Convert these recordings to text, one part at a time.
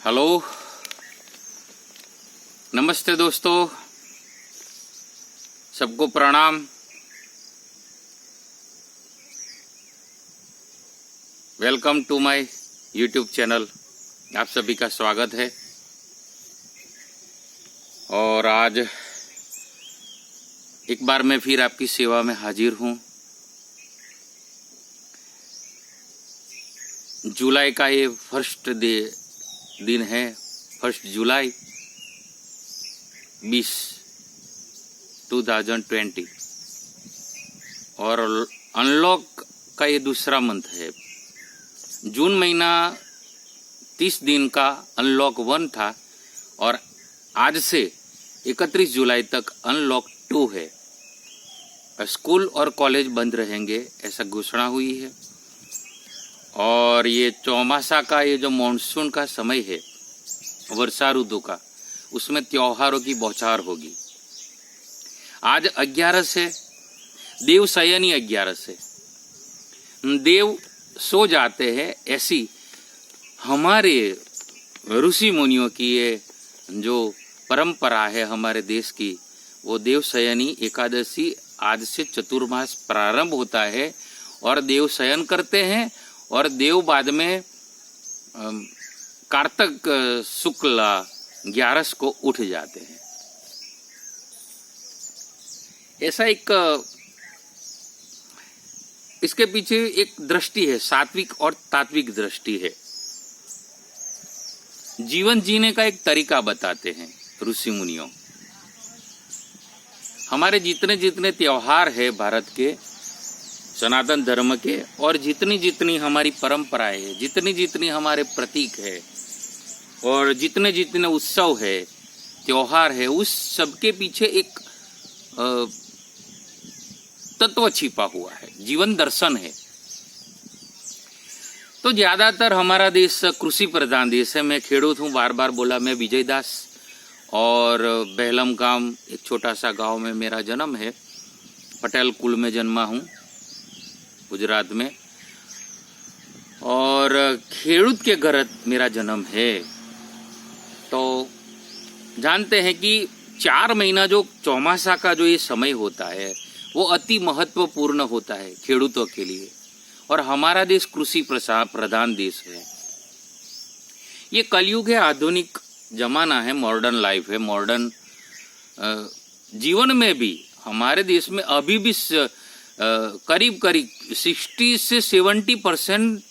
Hello, नमस्ते दोस्तों, सबको प्रणाम। Welcome to my YouTube channel. आप सभी का स्वागत है। और आज एक बार मैं फिर आपकी सेवा में हाजिर हूँ। जुलाई का ये फर्स्ट दिन है, 1 जुलाई 2020 और अनलॉक का ये दूसरा मंथ है। जून महीना 30 दिन का अनलॉक 1 था और आज से 31 जुलाई तक अनलॉक 2 है। स्कूल और कॉलेज बंद रहेंगे, ऐसा घोषणा हुई है। और ये चौमासा का ये जो मॉनसून का समय है, वर्षा ऋतु का, उसमें त्योहारों की बौछार होगी। आज 11 है, देव शयनी 11 है, देव सो जाते हैं। ऐसी हमारे ऋषि मुनियों की ये जो परंपरा है हमारे देश की, वो देव शयनी एकादशी आज से चतुर्मास प्रारंभ होता है और देव शयन करते हैं और देव बाद में कार्तिक शुक्ल 11 को उठ जाते हैं। ऐसा एक इसके पीछे एक दृष्टि है, सात्विक और तात्विक दृष्टि है। जीवन जीने का एक तरीका बताते हैं ऋषि मुनियों। हमारे जितने जितने त्योहार है भारत के सनातन धर्म के, और जितनी जितनी हमारी परंपराएं है, जितनी जितनी हमारे प्रतीक है और जितने जितने उत्सव है, त्योहार है, उस सबके पीछे एक तत्व छिपा हुआ है, जीवन दर्शन है। तो ज्यादातर हमारा देश कृषि प्रधान देश है। मैं खेडूत हूँ, बार बार बोला। मैं विजय दास और बेहलम गांव, एक छोटा सा गांव में मेरा जन्म है। पटेल कुल में जन्मा हूँ गुजरात में, और खेडूत के घर मेरा जन्म है। तो जानते हैं कि 4 महीना जो चौमासा का जो ये समय होता है, वो अति महत्वपूर्ण होता है खेडूतों के लिए। और हमारा देश कृषि प्रधान देश है। ये कलयुग है, आधुनिक जमाना है, मॉडर्न लाइफ है। मॉडर्न जीवन में भी हमारे देश में अभी भी करीब करीब 60 से 70%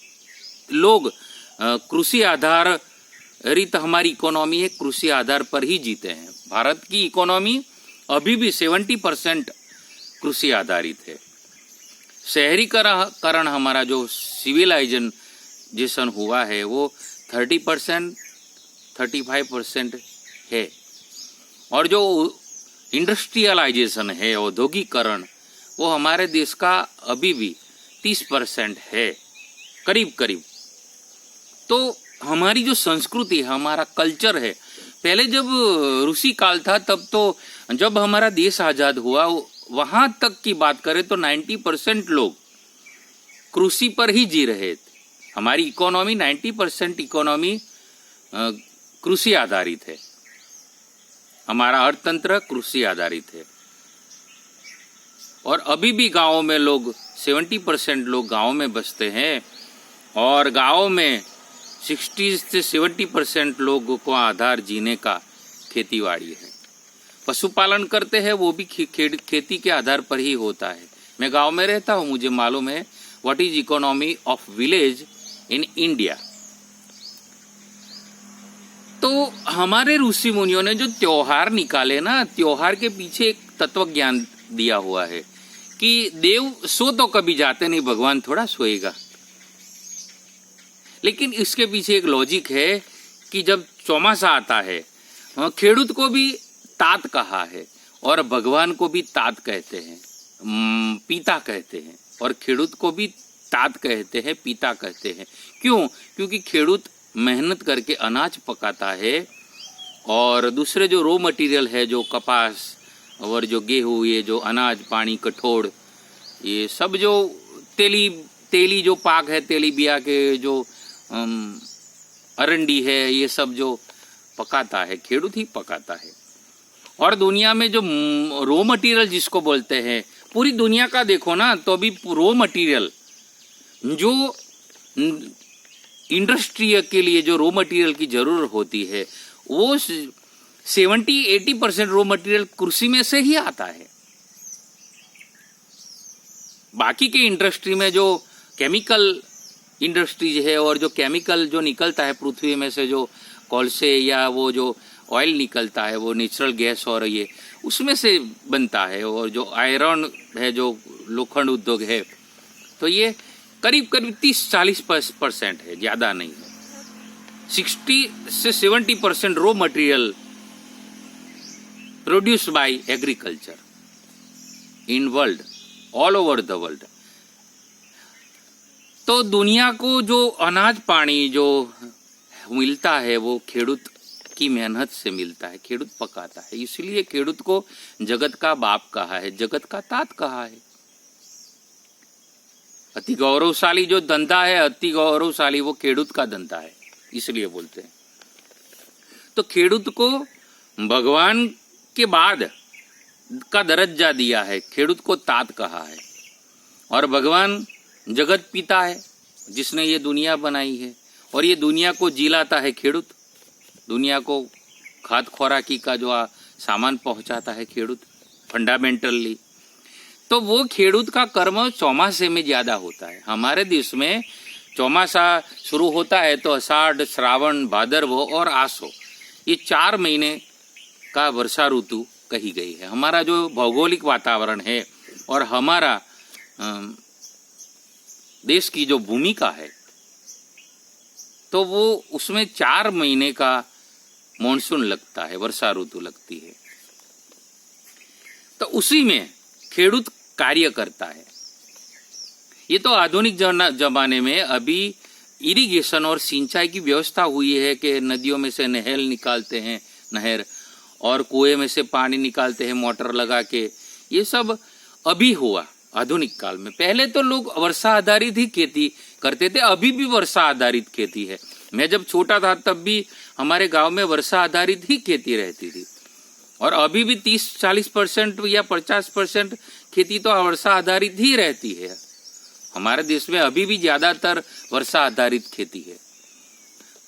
लोग कृषि आधारित हमारी इकोनॉमी है, कृषि आधार पर ही जीते हैं। भारत की इकोनॉमी अभी भी 70% कृषि आधारित है। शहरीकरण हमारा जो सिविलाइजेशन हुआ है, वो 30% 35% है। और जो इंडस्ट्रियलाइजेशन है, औद्योगिकरण, वो हमारे देश का अभी भी 30% है करीब करीब। तो हमारी जो संस्कृति है, हमारा कल्चर है, पहले जब ऋषि काल था, तब तो जब हमारा देश आजाद हुआ, वहां तक की बात करें तो 90% लोग कृषि पर ही जी रहे थे। हमारी इकोनॉमी 90% इकोनॉमी कृषि आधारित है। हमारा अर्थतंत्र कृषि आधारित है। और अभी भी गाँव में लोग 70% लोग गाँव में बसते हैं, और गाँव में 60 से 70% लोगों को आधार जीने का खेतीबाड़ी है। पशुपालन करते हैं, वो भी खेती के आधार पर ही होता है। मैं गांव में रहता हूं, मुझे मालूम है what is economy of village in India. तो हमारे ऋषि मुनियों ने जो त्योहार निकाले ना, त्योहार के पीछे एक तत्व ज्ञान दिया हुआ है कि देव सो तो कभी जाते नहीं, भगवान थोड़ा सोएगा। लेकिन इसके पीछे एक लॉजिक है कि जब चौमासा आता है, खेडूत को भी तात कहा है और भगवान को भी तात कहते हैं, पिता कहते हैं। और खेडूत को भी तात कहते हैं, पिता कहते हैं। क्यों? क्योंकि खेडूत मेहनत करके अनाज पकाता है, और दूसरे जो रॉ मटेरियल है, जो कपास और जो गेहूँ, ये जो अनाज, पानी, कठोर, ये सब जो तेली जो पाक है, तेली बिया के जो अरंडी है, ये सब जो पकाता है खेडूत ही पकाता है। और दुनिया में जो रॉ मटेरियल जिसको बोलते हैं, पूरी दुनिया का देखो ना तो अभी रॉ मटेरियल जो इंडस्ट्री के लिए जो रॉ मटेरियल की जरूरत होती है वो 70-80% रॉ मटेरियल कृषि में से ही आता है। बाकी के इंडस्ट्री में जो केमिकल इंडस्ट्रीज है और जो केमिकल जो निकलता है पृथ्वी में से, जो कोलसे या वो जो ऑयल निकलता है वो नेचुरल गैस और ये उसमें से बनता है। और जो आयरन है, जो लोखंड उद्योग है, तो ये करीब करीब 30-40% है, ज़्यादा नहीं है। 60-70% raw material produced by agriculture in world, all over the world. तो दुनिया को जो अनाज पानी जो मिलता है वो खेडूत की मेहनत से मिलता है, खेडूत पकाता है। इसलिए खेडूत को जगत का बाप कहा है, जगत का तात कहा है। अति गौरवशाली जो धंधा है, अति गौरवशाली वो खेडूत का धंधा है, इसलिए बोलते हैं। तो खेडूत को भगवान के बाद का दर्जा दिया है, खेडूत को तात कहा है। और भगवान जगत पिता है जिसने ये दुनिया बनाई है, और ये दुनिया को जिलाता है खेडूत। दुनिया को खाद खुराकी का जो सामान पहुंचाता है खेडूत फंडामेंटली। तो वो खेडूत का कर्म चौमासे में ज्यादा होता है। हमारे देश में चौमासा शुरू होता है तो आषाढ़, श्रावण, भादरवो और आसो, ये 4 महीने का वर्षा ऋतु कही गई है। हमारा जो भौगोलिक वातावरण है और हमारा देश की जो भूमिका है, तो वो उसमें 4 महीने का मॉनसून लगता है, वर्षा ऋतु लगती है। तो उसी में खेडूत कार्य करता है। ये तो आधुनिक जमाने में अभी इरिगेशन और सिंचाई की व्यवस्था हुई है कि नदियों में से नहर निकालते हैं, नहर, और कुएं में से पानी निकालते हैं मोटर लगा के। ये सब अभी हुआ आधुनिक काल में। पहले तो लोग वर्षा आधारित ही खेती करते थे, अभी भी वर्षा आधारित खेती है। मैं जब छोटा था तब भी हमारे गांव में वर्षा आधारित ही खेती रहती थी, और अभी भी 30-40% या 50% खेती तो वर्षा आधारित ही रहती है। हमारे देश में अभी भी ज्यादातर वर्षा आधारित खेती है।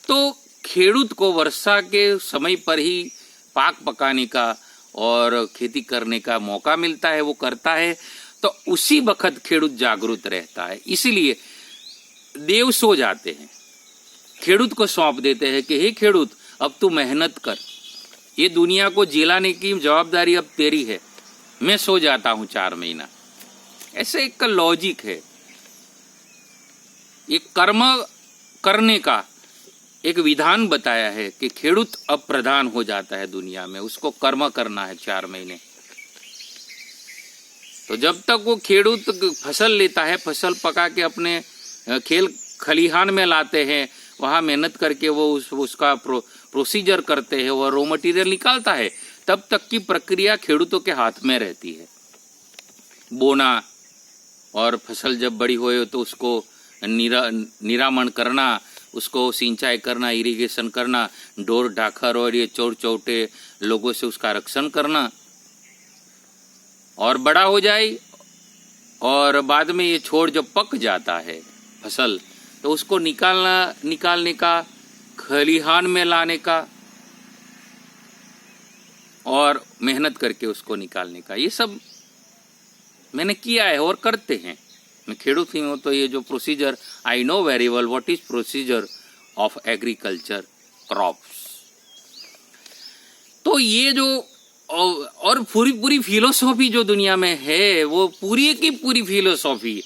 तो खेडूत को वर्षा के समय पर ही पाक पकाने का और खेती करने का मौका मिलता है, वो करता है। तो उसी वक्त खेडूत जागरूक रहता है। इसलिए देव सो जाते हैं, खेडूत को सौंप देते हैं कि हे खेडूत, अब तू मेहनत कर, ये दुनिया को जिलाने की जवाबदारी अब तेरी है, मैं सो जाता हूं 4 महीना। ऐसे एक लॉजिक है, एक कर्म करने का एक विधान बताया है कि खेडूत अब प्रधान हो जाता है दुनिया में, उसको कर्म करना है 4 महीने। तो जब तक वो खेडूत फसल लेता है, फसल पका के अपने खेल खलिहान में लाते हैं, वहाँ मेहनत करके वो उसका प्रोसीजर करते हैं और रॉ मटेरियल निकालता है, तब तक की प्रक्रिया खेडूतों के हाथ में रहती है। बोना और फसल जब बड़ी होए तो उसको निरामण करना, उसको सिंचाई करना, इरिगेशन करना, डोर ढाकर और ये चोर चौटे लोगों से उसका रक्षण करना, और बड़ा हो जाए और बाद में ये छोड़ जब पक जाता है फसल, तो उसको निकालने का, खलिहान में लाने का और मेहनत करके उसको निकालने का, ये सब मैंने किया है और करते हैं। मैं खेडूत ही हूँ, तो ये जो procedure, I know very well what is procedure of agriculture crops. तो ये जो और पूरी फिलोसॉफी जो दुनिया में है, वो पूरी की पूरी फिलोसॉफी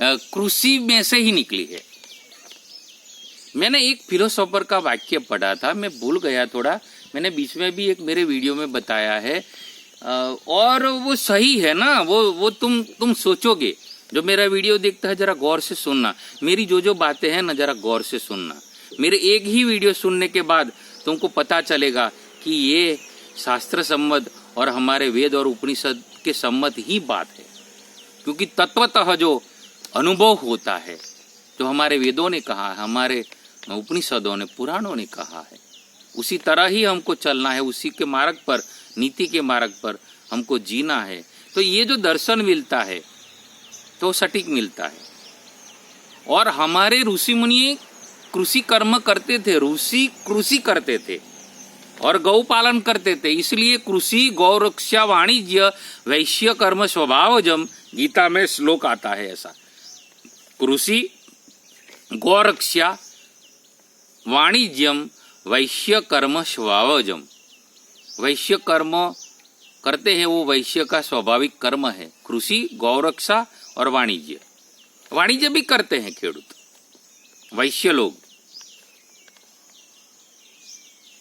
कृषि में से ही निकली है। मैंने एक फिलोसोफर का वाक्य पढ़ा था, मैं भूल गया थोड़ा, मैंने बीच में भी एक मेरे वीडियो में बताया है, और वो सही है ना। वो तुम सोचोगे, जो मेरा वीडियो देखता है जरा गौर से सुनना, मेरी जो बातें हैं ना जरा गौर से सुनना। मेरे एक ही वीडियो सुनने के बाद तुमको पता चलेगा कि ये शास्त्र सम्मत और हमारे वेद और उपनिषद के सम्मत ही बात है। क्योंकि तत्वतः जो अनुभव होता है, जो हमारे वेदों ने कहा, हमारे उपनिषदों ने, पुराणों ने कहा है। उसी तरह ही हमको चलना है, उसी के मार्ग पर, नीति के मार्ग पर हमको जीना है। तो ये जो दर्शन मिलता है तो सटीक मिलता है। और हमारे ऋषि मुनि कृषि कर्म करते थे, ऋषि कृषि करते थे और गौ पालन करते थे। इसलिए कृषि गौ रक्षा वाणिज्य वैश्य कर्म स्वभावजम, गीता में श्लोक आता है ऐसा। कृषि गौ रक्षा वाणिज्यम वैश्य कर्म स्वभावजम, वैश्य कर्म करते हैं वो वैश्य का स्वाभाविक कर्म है। कृषि गौ रक्षा और वाणिज्य, वाणिज्य भी करते हैं खेडूत वैश्य लोग।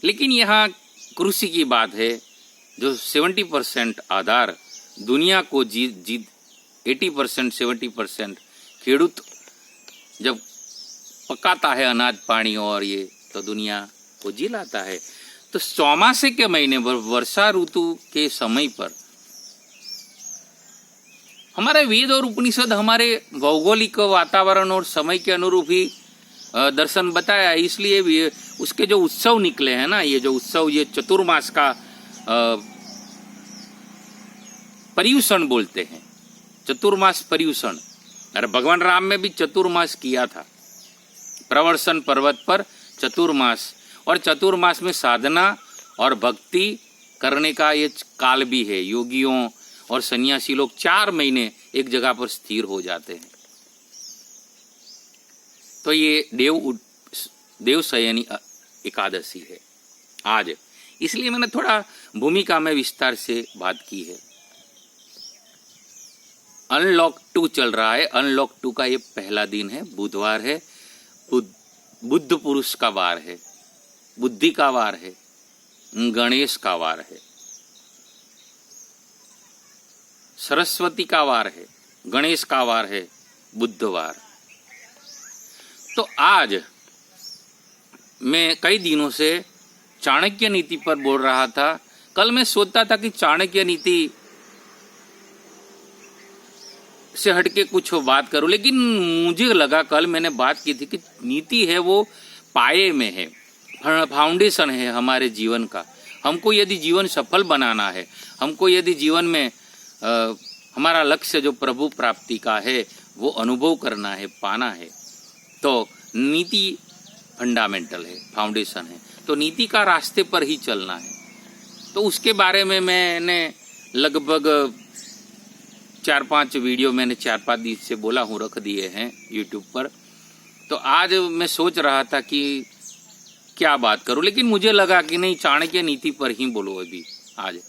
लेकिन यहाँ कृषि की बात है, जो 70% आधार दुनिया को जीत 80% 70% खेडूत जब पकाता है अनाज पानी और ये, तो दुनिया को जिलाता है। तो चौमासे के महीने पर, वर्षा ऋतु के समय पर हमारे वेद और उपनिषद हमारे भौगोलिक वातावरण और समय के अनुरूप ही दर्शन बताया। इसलिए भी उसके जो उत्सव निकले हैं ना, ये जो उत्सव, ये चतुर्मास का पर्युषण बोलते हैं, चतुर्मास पर्युषण। अरे भगवान राम में भी चतुर्मास किया था, प्रवर्षण पर्वत पर चतुर्मास। और चतुर्मास में साधना और भक्ति करने का ये काल भी है। योगियों और सन्यासी लोग 4 महीने एक जगह पर स्थिर हो जाते हैं। तो ये देवशयनी एकादशी है आज, इसलिए मैंने थोड़ा भूमिका में विस्तार से बात की है। अनलॉक 2 चल रहा है। अनलॉक 2 का ये पहला दिन है, बुधवार है, बुद्ध पुरुष का वार है, बुद्धि का वार है, गणेश का वार है, सरस्वती का वार है, गणेश का वार है, बुधवार। तो आज मैं कई दिनों से चाणक्य नीति पर बोल रहा था। कल मैं सोचता था कि चाणक्य नीति से हटके कुछ बात करूं, लेकिन मुझे लगा, कल मैंने बात की थी कि नीति है वो पाए में है, फाउंडेशन है हमारे जीवन का। हमको यदि जीवन सफल बनाना है, हमको यदि जीवन में हमारा लक्ष्य जो प्रभु प्राप्ति का है वो अनुभव करना है, पाना है, तो नीति फंडामेंटल है, फाउंडेशन है। तो नीति का रास्ते पर ही चलना है। तो उसके बारे में मैंने लगभग 4-5 वीडियो मैंने 4-5 दिन से बोला हूँ, रख दिए हैं यूट्यूब पर। तो आज मैं सोच रहा था कि क्या बात करूं, लेकिन मुझे लगा कि नहीं, चाणक्य नीति पर ही बोलो अभी आज,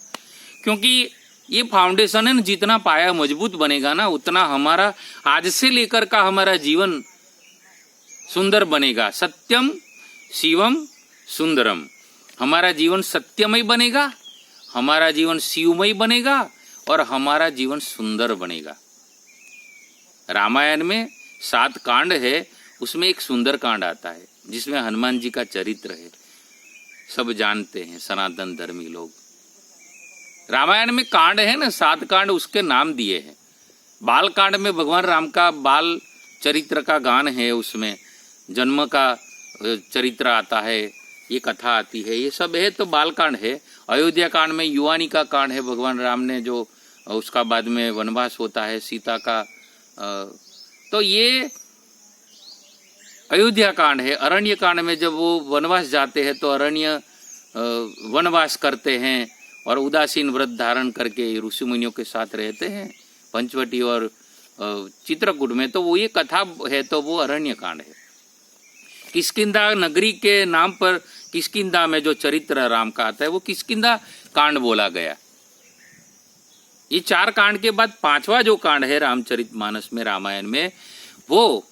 क्योंकि ये फाउंडेशन है ना, जितना पाया मजबूत बनेगा ना, उतना हमारा आज से लेकर का हमारा जीवन सुंदर बनेगा। सत्यम शिवम सुंदरम, हमारा जीवन सत्यमय बनेगा, हमारा जीवन शिवमय बनेगा और हमारा जीवन सुंदर बनेगा। रामायण में 7 कांड है, उसमें एक सुंदर कांड आता है जिसमें हनुमान जी का चरित्र है। सब जानते हैं सनातन धर्मी लोग। रामायण में कांड है ना, 7 कांड, उसके नाम दिए हैं। बाल कांड में भगवान राम का बाल चरित्र का गान है, उसमें जन्म का चरित्र आता है, ये कथा आती है, ये सब है, तो बाल कांड है। अयोध्या कांड में युवानी का कांड है, भगवान राम ने जो उसका बाद में वनवास होता है सीता का, तो ये अयोध्या कांड है। अरण्य कांड में जब वो वनवास जाते हैं तो अरण्य वनवास करते हैं और उदासीन व्रत धारण करके ऋषि मुनियों के साथ रहते हैं पंचवटी और चित्रकूट में, तो वो ये कथा है, तो वो अरण्य कांड है। किष्किंधा नगरी के नाम पर किष्किंधा में जो चरित्र राम का आता है वो किष्किंधा कांड बोला गया। ये 4 कांड के बाद 5वां जो कांड है रामचरितमानस में, रामायण में, वो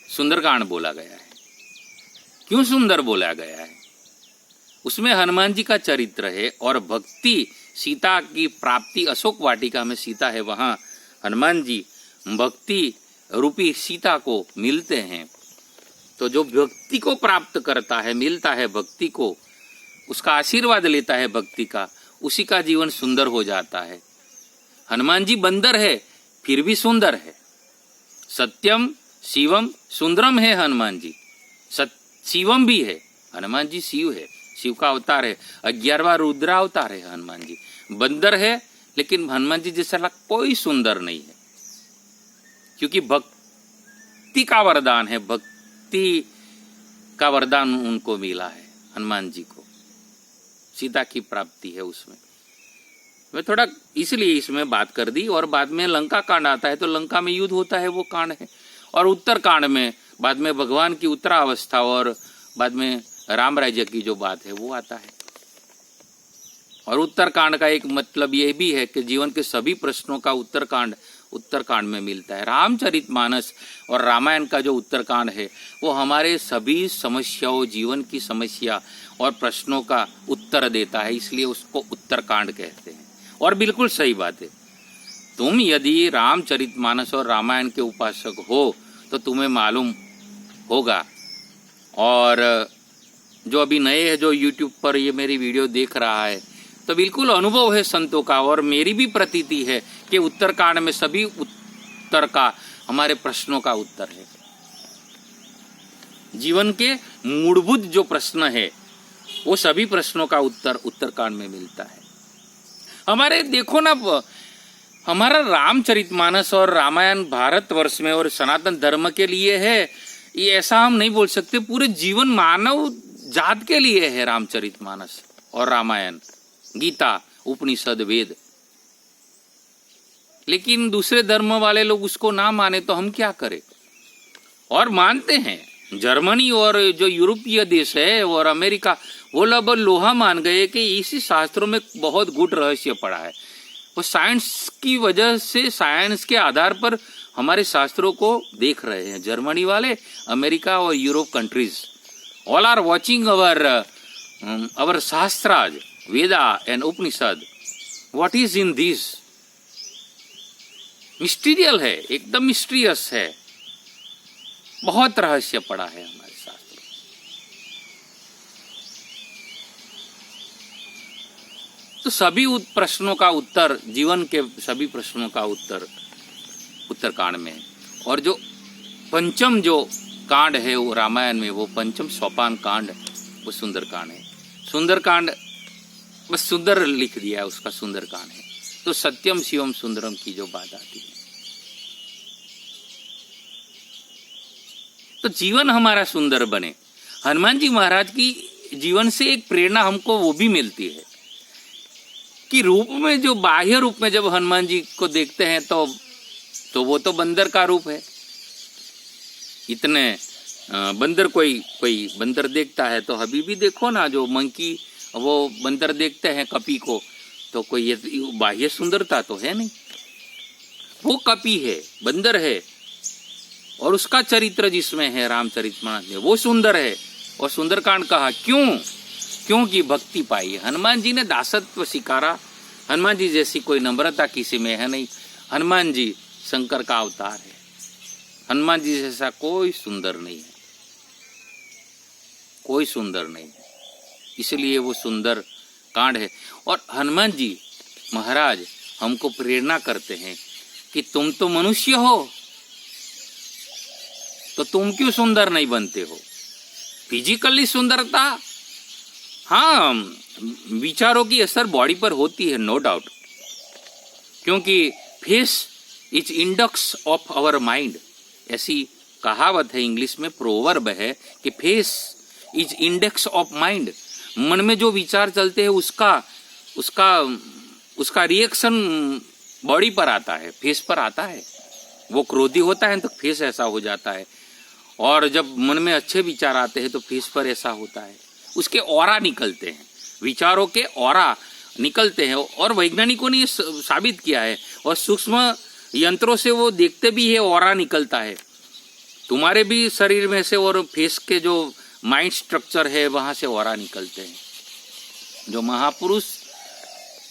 सुंदरकांड बोला गया है। क्यों सुंदर बोला गया है? उसमें हनुमान जी का चरित्र है और भक्ति, सीता की प्राप्ति, अशोक वाटिका में सीता है, वहां हनुमान जी भक्ति रूपी सीता को मिलते हैं। तो जो भक्ति को प्राप्त करता है, मिलता है भक्ति को, उसका आशीर्वाद लेता है भक्ति का, उसी का जीवन सुंदर हो जाता है। हनुमान जी बंदर है फिर भी सुंदर है। सत्यम शिवम सुंदरम है हनुमान जी। शिवम भी है, हनुमान जी शिव है, शिव का अवतार है। 11वां रुद्रा अवतार है हनुमान जी। बंदर है लेकिन हनुमान जी जैसा कोई सुंदर नहीं है, क्योंकि भक्ति का वरदान है, भक्ति का वरदान उनको मिला है हनुमान जी को, सीता की प्राप्ति है उसमें। मैं थोड़ा इसलिए इसमें बात कर दी। और बाद में लंका कांड आता है तो लंका में युद्ध होता है, वो कांड है। और उत्तर कांड में बाद में भगवान की उत्तरावस्था और बाद में राम राज्य की जो बात है वो आता है। और उत्तरकांड का एक मतलब यह भी है कि जीवन के सभी प्रश्नों का उत्तरकांड में मिलता है। रामचरितमानस और रामायण का जो उत्तरकांड है वो हमारे सभी समस्याओं, जीवन की समस्या और प्रश्नों का उत्तर देता है, इसलिए उसको उत्तरकांड कहते हैं। और बिल्कुल सही बात है, तुम यदि रामचरितमानस और रामायण के उपासक हो तो तुम्हें मालूम होगा। और जो अभी नए है, जो यूट्यूब पर ये मेरी वीडियो देख रहा है, तो बिल्कुल अनुभव है संतों का और मेरी भी प्रतीति है कि उत्तरकांड में सभी उत्तर का, हमारे प्रश्नों का उत्तर है। जीवन के मूलभूत जो प्रश्न है वो सभी प्रश्नों का उत्तर उत्तरकांड में मिलता है। हमारे देखो ना, हमारा रामचरितमानस और रामायण भारतवर्ष में और सनातन धर्म के लिए है, ये ऐसा हम नहीं बोल सकते। पूरे जीवन मानव जात के लिए है रामचरितमानस और रामायण, गीता, उपनिषद, वेद। लेकिन दूसरे धर्म वाले लोग उसको ना माने तो हम क्या करें? और मानते हैं। जर्मनी और जो यूरोपीय देश है और अमेरिका, वो लोग लोहा मान गए कि इसी शास्त्रों में बहुत गूढ़ रहस्य पड़ा है। वो साइंस की वजह से, साइंस के आधार पर हमारे शास्त्रों को देख रहे हैं। जर्मनी वाले, अमेरिका और Europe countries all are watching our shastras, Veda and Upanishad. What is in this? Mysterial है, एकदम मिस्टीरियस है, बहुत रहस्य पड़ा है हमारे शास्त्रों। तो सभी प्रश्नों का उत्तर, जीवन के सभी प्रश्नों का उत्तर उत्तरकांड में है। और जो पंचम जो कांड है वो रामायण में, वो पंचम सोपान कांड, वो सुंदरकांड है। सुंदरकांड बस सुंदर लिख दिया है, उसका सुंदरकांड है। तो सत्यम शिवम सुंदरम की जो बात आती है, तो जीवन हमारा सुंदर बने। हनुमान जी महाराज की जीवन से एक प्रेरणा हमको वो भी मिलती है कि रूप में, जो बाह्य रूप में जब हनुमान जी को देखते हैं तो वो तो बंदर का रूप है। इतने बंदर, कोई बंदर देखता है तो अभी भी देखो ना, जो मंकी, वो बंदर देखते हैं कपी को, तो कोई ये बाह्य सुंदरता तो है नहीं। वो कपी है, बंदर है, और उसका चरित्र जिसमें है रामचरितमानस में, वो सुंदर है। और सुंदरकांड कहा क्योंकि भक्ति पाई। हनुमान जी ने दासत्व स्वीकारा। हनुमान जी जैसी कोई नम्रता किसी में है नहीं। हनुमान जी शंकर का अवतार है। हनुमान जी जैसा कोई सुंदर नहीं है, कोई सुंदर नहीं है, इसलिए वो सुंदर कांड है। और हनुमान जी महाराज हमको प्रेरणा करते हैं कि तुम तो मनुष्य हो, तो तुम क्यों सुंदर नहीं बनते हो? फिजिकली सुंदरता, हाँ, विचारों की असर बॉडी पर होती है, नो डाउट, क्योंकि face is index of our mind. ऐसी कहावत है, इंग्लिश में प्रोवर्ब है कि face is index of mind. मन में जो विचार चलते हैं उसका रिएक्शन बॉडी पर आता है, फेस पर आता है। वो क्रोधी होता है तो फेस ऐसा हो जाता है, और जब मन में अच्छे विचार आते हैं तो फेस पर ऐसा होता है। उसके ऑरा निकलते हैं, विचारों के ऑरा निकलते हैं। और वैज्ञानिकों ने ये साबित किया है, और सूक्ष्म यंत्रों से वो देखते भी है, ऑरा निकलता है तुम्हारे भी शरीर में से, और फेस के जो माइंड स्ट्रक्चर है वहां से ऑरा निकलते हैं। जो महापुरुष,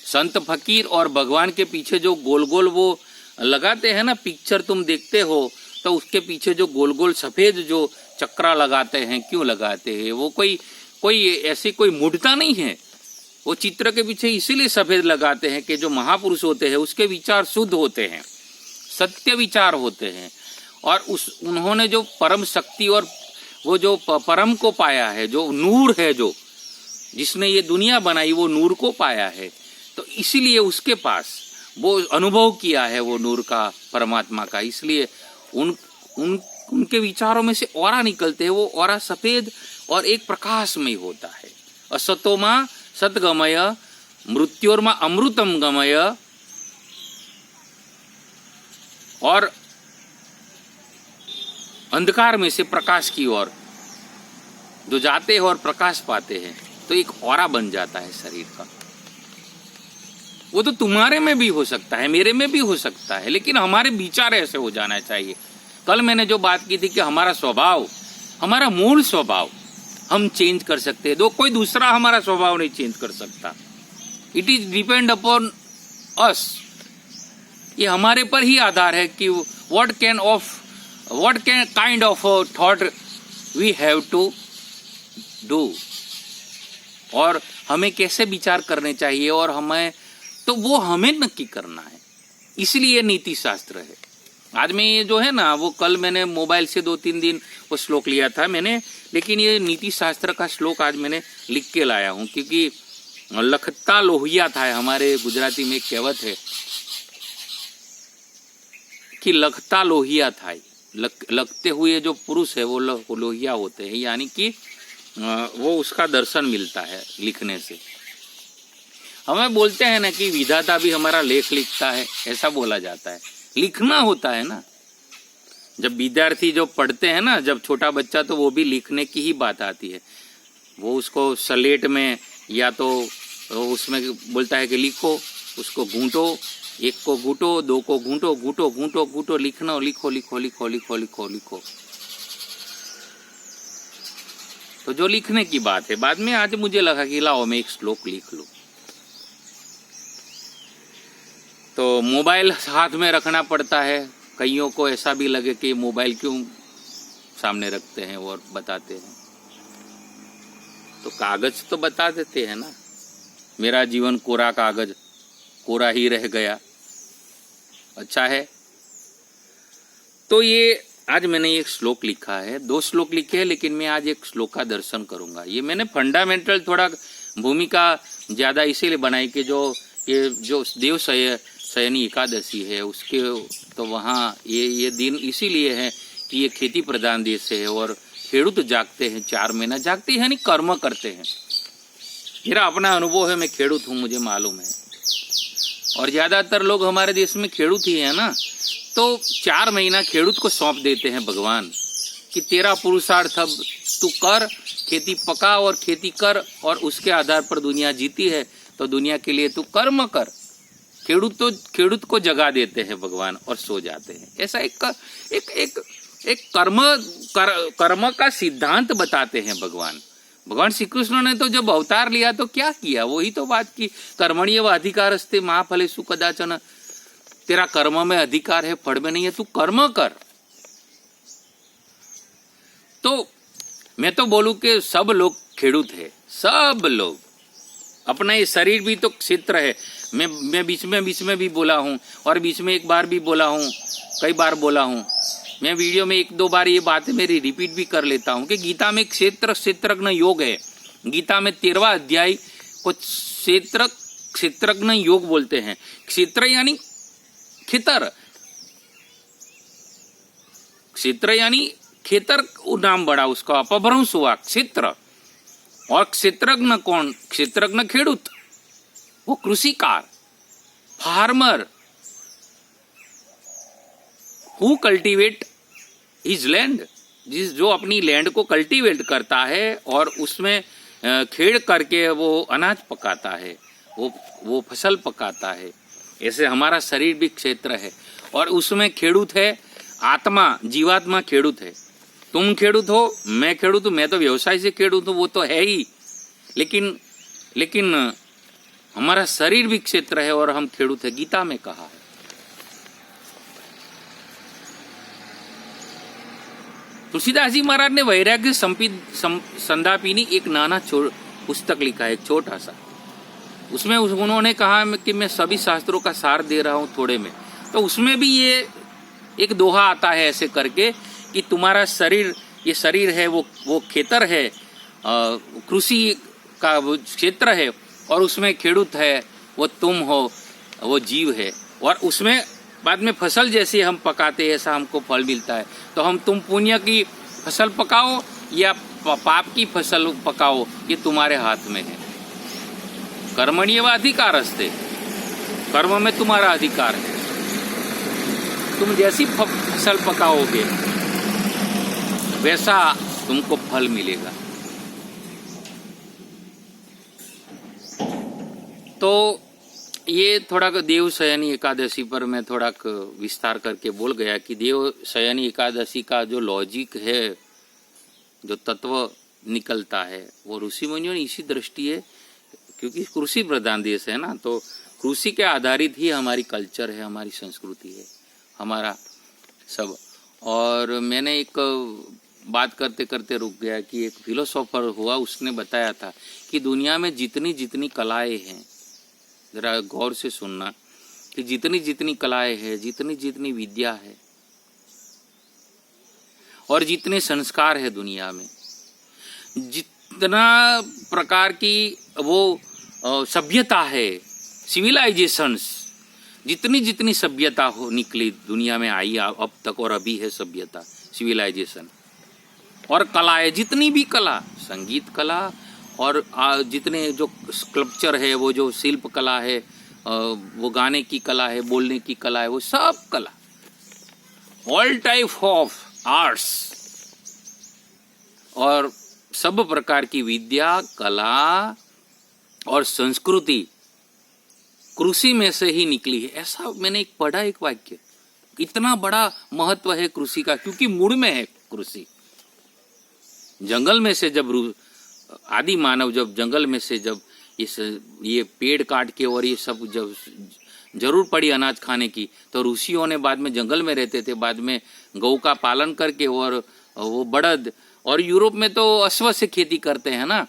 संत, फकीर और भगवान के पीछे जो गोल गोल वो लगाते हैं ना, पिक्चर तुम देखते हो तो उसके पीछे जो गोल गोल सफेद जो चक्रा लगाते हैं, क्यों लगाते हैं? वो कोई ऐसी कोई मूढ़ता नहीं है। वो चित्र के पीछे इसीलिए सफेद लगाते हैं कि जो महापुरुष होते हैं उसके विचार शुद्ध होते हैं, सत्य विचार होते हैं, और उन्होंने जो परम शक्ति और वो जो परम को पाया है, जो नूर है, जो जिसने ये दुनिया बनाई वो नूर को पाया है, तो इसीलिए उसके पास वो अनुभव किया है वो नूर का, परमात्मा का, इसलिए उनके विचारों में से ऑरा निकलते हैं। वो ऑरा सफेद और एक प्रकाशमय होता है। असतोमा सतगमय मृत्योर्मा अमृतम गमय, और अंधकार में से प्रकाश की ओर जो जाते हैं और प्रकाश पाते हैं, तो एक ऑरा बन जाता है शरीर का। वो तो तुम्हारे में भी हो सकता है, मेरे में भी हो सकता है, लेकिन हमारे विचार ऐसे हो जाना चाहिए। कल मैंने जो बात की थी कि हमारा स्वभाव, हमारा मूल स्वभाव हम चेंज कर सकते हैं, कोई दूसरा हमारा स्वभाव नहीं चेंज कर सकता। It is depend upon us. ये हमारे पर ही आधार है कि what can kind of thought we have to do, और हमें कैसे विचार करने चाहिए, और हमें तो वो हमें नक्की करना है। इसलिए नीति शास्त्र है। आज में ये जो है ना, वो कल मैंने मोबाइल से 2-3 दिन वो श्लोक लिया था मैंने, लेकिन ये नीति शास्त्र का श्लोक आज मैंने लिख के लाया हूँ, क्योंकि लखता लोहिया था। हमारे गुजराती में एक कहावत है कि लखता लोहिया था। लगते हुए जो पुरुष है वो लोहिया होते हैं, यानी कि वो उसका दर्शन मिलता है लिखने से। हमें बोलते हैं ना कि विधाता भी हमारा लेख लिखता है, ऐसा बोला जाता है। लिखना होता है ना, जब विद्यार्थी जो पढ़ते हैं ना, जब छोटा बच्चा, तो वो भी लिखने की ही बात आती है। वो उसको स्लेट में या तो उसमें बोलता है कि लिखो, उसको घूंटो, एक को घूंटो, 2 को घूंटो, घूंटो घूंटो घूंटो, लिखना, लिखो लिखो लिखो लिखो लिखो लिखो। तो जो लिखने की बात है, बाद में आज मुझे लगा कि लाओ मैं एक श्लोक लिख लूं। तो मोबाइल हाथ में रखना पड़ता है। कईयों को ऐसा भी लगे कि मोबाइल क्यों सामने रखते हैं और बताते हैं, तो कागज तो बता देते हैं ना। मेरा जीवन कोरा कागज, कोरा ही रह गया, अच्छा है। तो ये आज मैंने एक श्लोक लिखा है, 2 श्लोक लिखे हैं, लेकिन मैं आज एक श्लोक का दर्शन करूंगा। ये मैंने फंडामेंटल थोड़ा भूमिका ज्यादा इसीलिए बनाई कि जो देव शयनी एकादशी है उसके, तो वहाँ ये दिन इसीलिए है कि ये खेती प्रधान देश है और खेडूत जागते हैं, 4 महीना जागते हैं, यानी कर्म करते हैं। मेरा अपना अनुभव है, मैं खेडूत हूँ, मुझे मालूम है। और ज्यादातर लोग हमारे देश में खेडूत ही है ना, तो 4 महीना खेडूत को सौंप देते हैं भगवान कि तेरा पुरुषार्थ अब तू कर, खेती पका और खेती कर, और उसके आधार पर दुनिया जीती है, तो दुनिया के लिए तू कर्म कर। खेडूत को जगा देते हैं भगवान और सो जाते हैं। ऐसा एक कर्म का सिद्धांत बताते हैं भगवान। भगवान श्री कृष्ण ने तो जब अवतार लिया तो क्या किया, वही तो बात की, कर्मण्येव अधिकारस्ते मा फलेषु कदाचन। तेरा कर्म में अधिकार है, फल में नहीं है, तू कर्म कर। तो मैं तो बोलूं कि सब लोग खेडूत है, सब लोग। अपना ये शरीर भी तो क्षेत्र है। मैं बीच में भी बोला हूँ, और बीच में एक बार भी बोला हूँ, कई बार बोला हूँ। मैं वीडियो में 1-2 बार ये बातें मेरी रिपीट भी कर लेता हूँ कि गीता में क्षेत्रज्ञ योग है। गीता में 13वां अध्याय को क्षेत्रज्ञ योग बोलते हैं। क्षेत्र यानी खेतर, क्षेत्र यानी खेतर नाम बड़ा उसका, अपभ्रंश हुआ क्षेत्र। और क्षेत्रज्ञ कौन? क्षेत्रज्ञ खेडूत, वो कृषिकार, farmer who cultivate his land, जो अपनी लैंड को कल्टीवेट करता है और उसमें खेड़ करके वो अनाज पकाता है, वो फसल पकाता है। ऐसे हमारा शरीर भी क्षेत्र है, और उसमें खेडूत है, आत्मा, जीवात्मा खेडूत है। तुम खेडूत हो, मैं खेडूत हूं, मैं तो व्यवसाय से खेडूत हूं, वो तो है ही, लेकिन हमारा शरीर भी क्षेत्र है और हम खेडूत है, गीता में कहा है। तुलसीदास जी महाराज ने वैराग्य संदापिनी एक नाना पुस्तक लिखा है, एक छोटा सा। उसमें उन्होंने कहा कि मैं सभी शास्त्रों का सार दे रहा हूं थोड़े में। तो उसमें भी ये एक दोहा आता है ऐसे करके कि तुम्हारा शरीर ये शरीर है, वो खेतर है, कृषि का वो क्षेत्र है, और उसमें खेडूत है, वो तुम हो, वो जीव है, और उसमें बाद में फसल जैसे हम पकाते हैं ऐसा हमको फल मिलता है। तो हम तुम पुण्य की फसल पकाओ या पाप की फसल पकाओ, ये तुम्हारे हाथ में है। कर्मण्येव अधिकारस्ते, कर्म में तुम्हारा अधिकार है। तुम जैसी फसल पकाओगे वैसा तुमको फल मिलेगा। तो ये थोड़ा देव शयनी एकादशी पर मैं थोड़ा विस्तार करके बोल गया कि देव शयनी एकादशी का जो लॉजिक है, जो तत्व निकलता है, वो ऋषि मुनियों ने इसी दृष्टि है, क्योंकि कृषि प्रधान देश है ना, तो कृषि के आधारित ही हमारी कल्चर है, हमारी संस्कृति है, हमारा सब। और मैंने एक बात करते करते रुक गया कि एक फिलोसोफर हुआ, उसने बताया था कि दुनिया में जितनी जितनी कलाएं हैं, जरा गौर से सुनना, कि जितनी जितनी कलाएं हैं, जितनी जितनी विद्या है और जितने संस्कार है दुनिया में, जितना प्रकार की वो सभ्यता है, सिविलाइजेशंस, जितनी जितनी सभ्यता हो निकली दुनिया में आई अब तक, और अभी है सभ्यता, सिविलाइजेशन, और कलाएं, जितनी भी कला, संगीत कला और जितने जो स्कल्पचर है, वो जो शिल्प कला है, वो गाने की कला है, बोलने की कला है, वो सब कला, ऑल टाइप ऑफ आर्ट्स और सब प्रकार की विद्या, कला और संस्कृति कृषि में से ही निकली है। ऐसा मैंने एक पढ़ा, एक वाक्य, इतना बड़ा महत्व है कृषि का, क्योंकि मूड में है कृषि। जंगल में से जब आदि मानव जब जंगल में से जब ये पेड़ काट के और ये सब जब जरूर पड़ी अनाज खाने की, तो ऋषियों ने बाद में जंगल में रहते थे, बाद में गौ का पालन करके और वो बड़द, और यूरोप में तो अश्व से खेती करते हैं ना,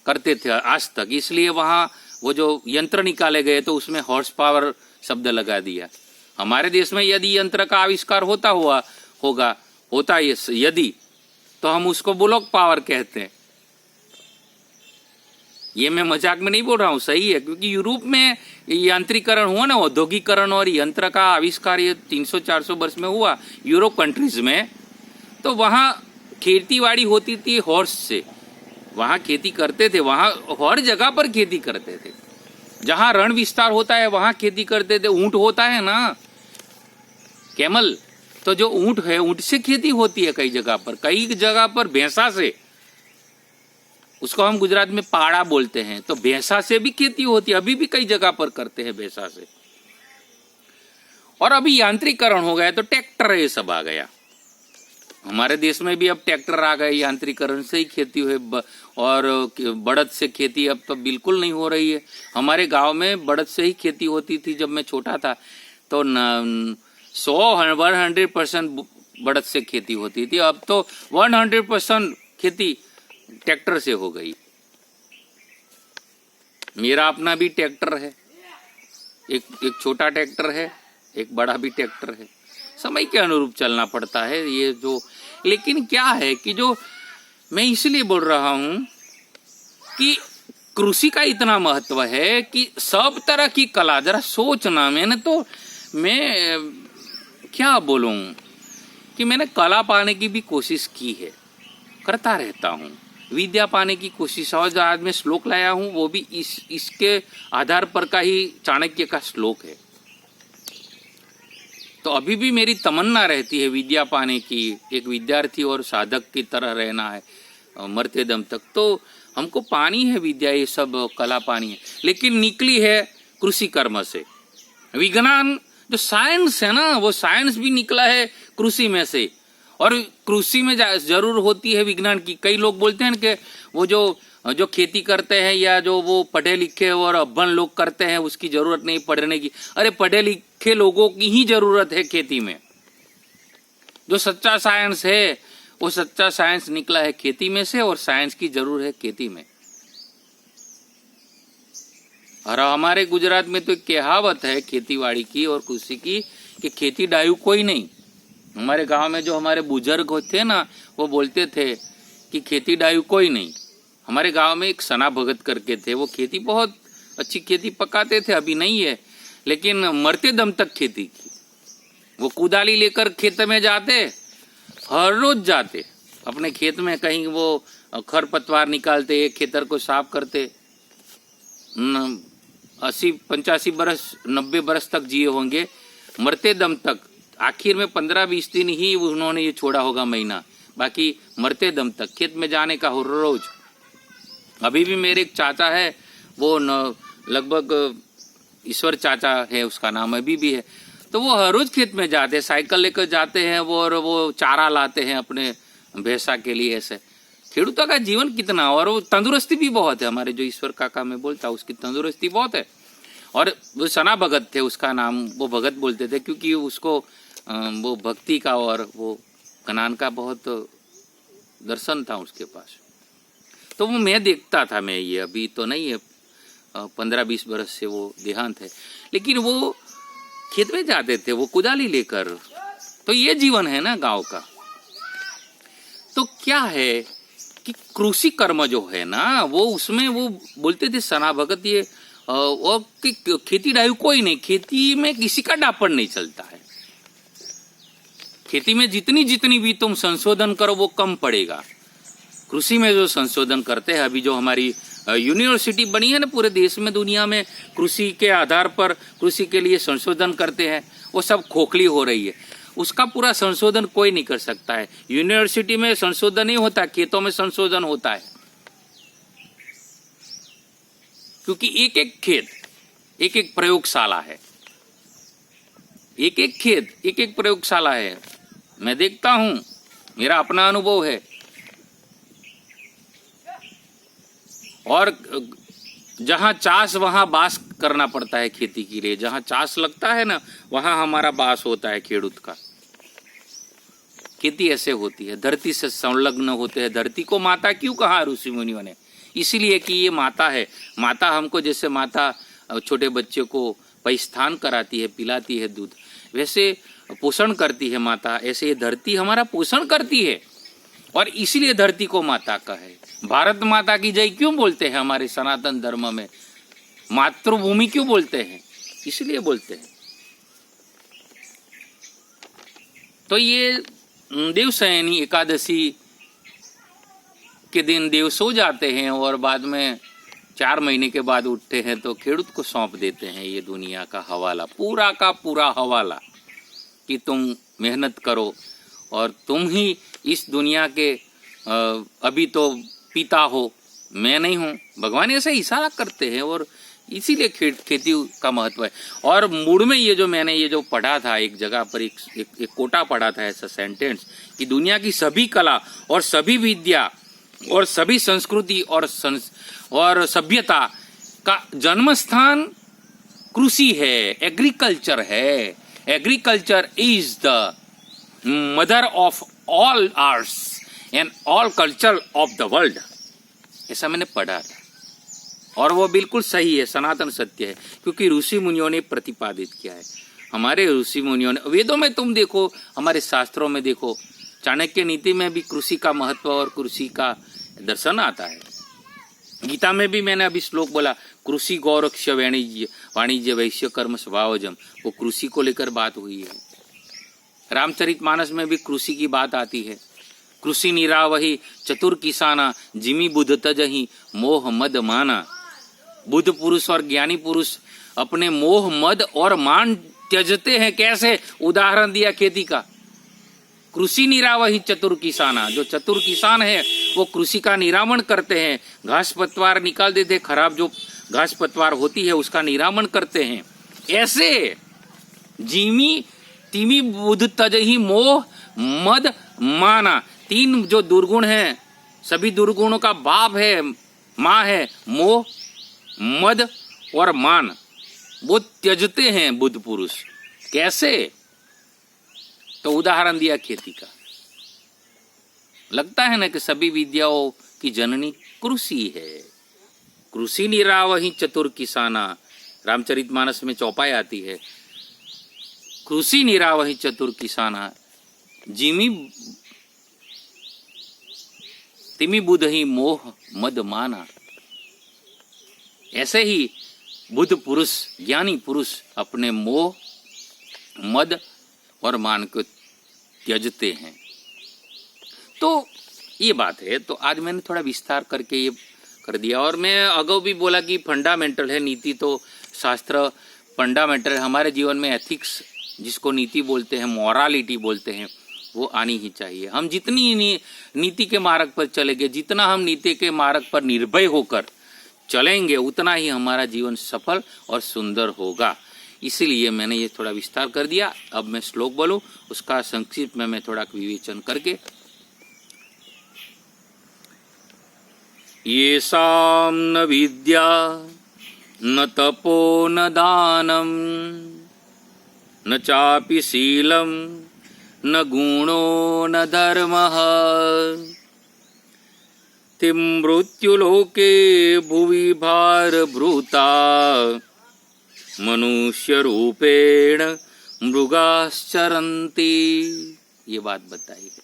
करते थे आज तक, इसलिए वहाँ वो जो यंत्र निकाले गए तो उसमें हॉर्स पावर शब्द लगा दिया। हमारे देश में यदि यंत्र का आविष्कार होता यदि, तो हम उसको बुलोक पावर कहते हैं। ये मैं मजाक में नहीं बोल रहा हूँ, सही है, क्योंकि यूरोप में यांत्रिकरण हुआ ना, औद्योगिकरण और यंत्र का आविष्कार ये 300-400 वर्ष में हुआ यूरोप कंट्रीज में। तो वहाँ खेतीबाड़ी होती थी हॉर्स से, वहाँ खेती करते थे, वहाँ हर जगह पर खेती करते थे, जहाँ रण विस्तार होता है वहाँ खेती करते थे। ऊंट होता है ना, कैमल, तो जो ऊंट है, ऊंट से खेती होती है कई जगह पर भैंसा से, उसको हम गुजरात में पाड़ा बोलते हैं, तो भैंसा से भी खेती होती है, अभी भी कई जगह पर करते हैं भैंसा से। और अभी यांत्रिकरण हो गया तो ट्रैक्टर ये सब आ गया। हमारे देश में भी अब ट्रैक्टर आ गए, यांत्रिकरण से ही खेती हुई, और बड़द से खेती अब तो बिल्कुल नहीं हो रही है। हमारे गांव में बड़द से ही खेती होती थी जब मैं छोटा था, तो 100% बड़द से खेती होती थी। अब तो 100% खेती ट्रैक्टर से हो गई। मेरा अपना भी ट्रैक्टर है, एक छोटा ट्रैक्टर है, एक बड़ा भी ट्रैक्टर है। समय के अनुरूप चलना पड़ता है ये जो, लेकिन क्या है कि जो मैं इसलिए बोल रहा हूं कि कृषि का इतना महत्व है कि सब तरह की कला, जरा सोचना, मैं क्या बोलूं कि मैंने कला पाने की भी कोशिश की है, करता रहता हूं, विद्या पाने की कोशिश। और आज मैं श्लोक लाया हूं वो भी इसके आधार पर का ही चाणक्य का श्लोक है। तो अभी भी मेरी तमन्ना रहती है विद्या पाने की, एक विद्यार्थी और साधक की तरह रहना है मरते दम तक। तो हमको पानी है विद्या, ये सब कला पानी है, लेकिन निकली है कृषि कर्म से। विज्ञान जो साइंस है ना, वो साइंस भी निकला है कृषि में से, और कृषि में जरूर होती है विज्ञान की। कई लोग बोलते हैं कि वो जो खेती करते हैं या जो वो पढ़े लिखे और अभन लोग करते हैं उसकी जरूरत नहीं पढ़ने की। अरे पढ़े लिखे लोगों की ही जरूरत है खेती में। जो सच्चा साइंस है वो सच्चा साइंस निकला है खेती में से, और साइंस की जरूरत है खेती में। और हमारे गुजरात में तो एक कहावत है खेतीबाड़ी की और कृषि की कि खेती डायू कोई नहीं। हमारे गांव में जो हमारे बुजुर्ग थे ना, वो बोलते थे कि खेती डायू कोई नहीं। हमारे गांव में एक सना भगत करके थे, वो खेती बहुत अच्छी खेती पकाते थे, अभी नहीं है, लेकिन मरते दम तक खेती की। वो कुदाली लेकर खेत में जाते, हर रोज जाते अपने खेत में, कहीं वो खरपतवार निकालते, एक खेतर को साफ करते। 80-85 बरस 90 बरस तक जिए होंगे, मरते दम तक। आखिर में 15-20 दिन ही उन्होंने ये छोड़ा होगा महीना, बाकी मरते दम तक खेत में जाने का हर रोज। अभी भी मेरे एक चाचा है, वो लगभग ईश्वर चाचा है उसका नाम, अभी भी है, तो वो हर रोज खेत में जाते, साइकिल लेकर जाते हैं वो, और वो चारा लाते हैं अपने भैंसा के लिए। ऐसे खेडूतों का जीवन कितना, और वो तंदुरुस्ती भी बहुत है। हमारे जो ईश्वर काका में बोलता, उसकी तंदुरुस्ती बहुत है। और वो सना भगत थे, उसका नाम वो भगत बोलते थे क्योंकि उसको वो भक्ति का और वो कनान का बहुत दर्शन था उसके पास। तो वो मैं देखता था, मैं ये अभी तो नहीं है, 15-20 बरस से वो देहांत है, लेकिन वो खेत में जाते थे वो कुदाली लेकर। तो ये जीवन है ना गांव का। तो क्या है कि कृषि कर्म जो है ना, वो उसमें वो बोलते थे सना भगत ये और कि खेती डायू कोई नहीं, खेती में किसी का डापण नहीं चलता है। खेती में जितनी भी तुम संशोधन करो वो कम पड़ेगा। कृषि में जो संशोधन करते हैं, अभी जो हमारी यूनिवर्सिटी बनी है ना पूरे देश में, दुनिया में कृषि के आधार पर कृषि के लिए संशोधन करते हैं, वो सब खोखली हो रही है। उसका पूरा संशोधन कोई नहीं कर सकता है। यूनिवर्सिटी में संशोधन नहीं होता, खेतों में संशोधन होता है, क्योंकि एक एक खेत एक एक प्रयोगशाला है, एक एक खेत एक एक प्रयोगशाला है। मैं देखता हूं, मेरा अपना अनुभव है। और जहां चास वहां बास करना पड़ता है खेती के लिए, जहां चास लगता है ना वहां हमारा बास होता है खेडूत का। खेती ऐसे होती है, धरती से संलग्न होते हैं। धरती को माता क्यों कहा ऋषि मुनियों ने? इसीलिए कि ये माता है। माता हमको, जैसे माता छोटे बच्चे को परिस्थान कराती है, पिलाती है दूध, वैसे पोषण करती है माता, ऐसे ये धरती हमारा पोषण करती है। और इसीलिए धरती को माता कहे। भारत माता की जय क्यों बोलते हैं हमारे सनातन धर्म में? मातृभूमि क्यों बोलते हैं? इसलिए बोलते हैं। तो ये देवशयनी एकादशी के दिन देव सो जाते हैं और बाद में 4 महीने के बाद उठते हैं तो खेडूत को सौंप देते हैं ये दुनिया का हवाला, पूरा का पूरा हवाला, कि तुम मेहनत करो और तुम ही इस दुनिया के अभी तो पिता हो, मैं नहीं हूँ। भगवान ऐसे इशारा करते हैं और इसीलिए खेती का महत्व है। और मूड में ये जो मैंने ये जो पढ़ा था, एक जगह पर एक कोटा पढ़ा था, ऐसा सेंटेंस, कि दुनिया की सभी कला और सभी विद्या और सभी संस्कृति और सभ्यता का जन्म स्थान कृषि है, एग्रीकल्चर है। Agriculture is the mother of all arts and all culture of the world, ऐसा मैंने पढ़ा था। और वो बिल्कुल सही है, सनातन सत्य है, क्योंकि ऋषि मुनियों ने प्रतिपादित किया है। हमारे ऋषि मुनियों ने, वेदों में तुम देखो, हमारे शास्त्रों में देखो, चाणक्य नीति में भी कृषि का महत्व और कृषि का दर्शन आता है। गीता में भी मैंने अभी श्लोक बोला, कृषि गौरक्ष वाणिज्य वैश्य कर्म स्वभावजम, वो कृषि को लेकर बात हुई है। रामचरितमानस में भी कृषि की बात आती है। कृषि निरावही चतुर किसाना, जिमी बुध तजही मोह मद माना। बुद्ध पुरुष और ज्ञानी पुरुष अपने मोह मद और मान त्यजते हैं। कैसे? उदाहरण दिया खेती का। कृषि निरावही चतुर किसाना, जो चतुर किसान है वो कृषि का निरामण करते हैं, घास पतवार निकाल देते, खराब जो घास पतवार होती है उसका निरामण करते हैं। ऐसे जिमी तिमी बुध तजही मोह मद माना, 3 जो दुर्गुण हैं, सभी दुर्गुणों का बाप है, माँ है, मोह मद और मान, वो त्यजते हैं बुद्ध पुरुष। कैसे? तो उदाहरण दिया खेती का। लगता है ना कि सभी विद्याओं की जननी कृषि है। कृषि निरावही चतुर किसाना, रामचरितमानस में चौपाई आती है। कृषि निरावही चतुर किसाना, जिमी तिमि बुध ही मोह मद माना। ऐसे ही बुद्ध पुरुष, ज्ञानी पुरुष अपने मोह, मद और मान को त्यजते हैं। तो ये बात है। तो आज मैंने थोड़ा विस्तार करके ये कर दिया। और मैं अगाऊ भी बोला कि फंडामेंटल है नीति, तो शास्त्र फंडामेंटल है हमारे जीवन में। एथिक्स जिसको नीति बोलते हैं, मॉरालिटी बोलते हैं, वो आनी ही चाहिए। हम जितनी नीति के मार्ग पर चलेंगे, जितना हम नीति के मार्ग पर निर्भय होकर चलेंगे, उतना ही हमारा जीवन सफल और सुंदर होगा। इसीलिए मैंने ये थोड़ा विस्तार कर दिया। अब मैं श्लोक बोलूं, उसका संक्षिप्त में मैं थोड़ा विवेचन करके। येषां न विद्या न तपो न दानं न चापि शीलं न गुणो न धर्मः ते मृत्युलोके भुवि भारभृता मनुष्यरूपेण मृगाश्चरन्ति। ये बात बताई है।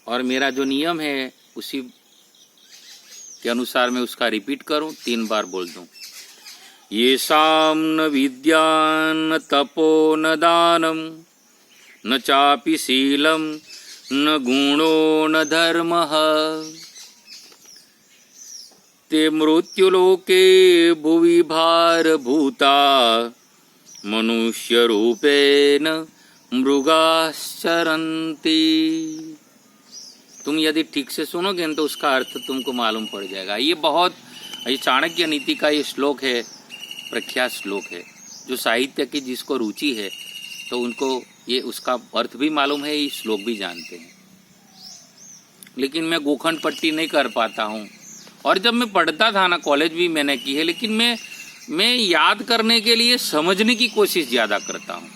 और मेरा जो नियम है उसी के अनुसार मैं उसका रिपीट करूं, 3 बार बोल दूं। येषां न विद्या न तपो न दानं न चापि शीलं न गुणो न धर्मः ते मृत्युलोके भुवि भारभूता मनुष्यरूपेण मृगाश्चरन्ति। तुम यदि ठीक से सुनोगे तो उसका अर्थ तुमको मालूम पड़ जाएगा। ये चाणक्य नीति का ये श्लोक है, प्रख्यात श्लोक है। जो साहित्य की जिसको रुचि है तो उनको ये उसका अर्थ भी मालूम है, ये श्लोक भी जानते हैं। लेकिन मैं गोखंड पट्टी नहीं कर पाता हूँ। और जब मैं पढ़ता था ना, कॉलेज भी मैंने की है, लेकिन मैं याद करने के लिए समझने की कोशिश ज्यादा करता हूँ।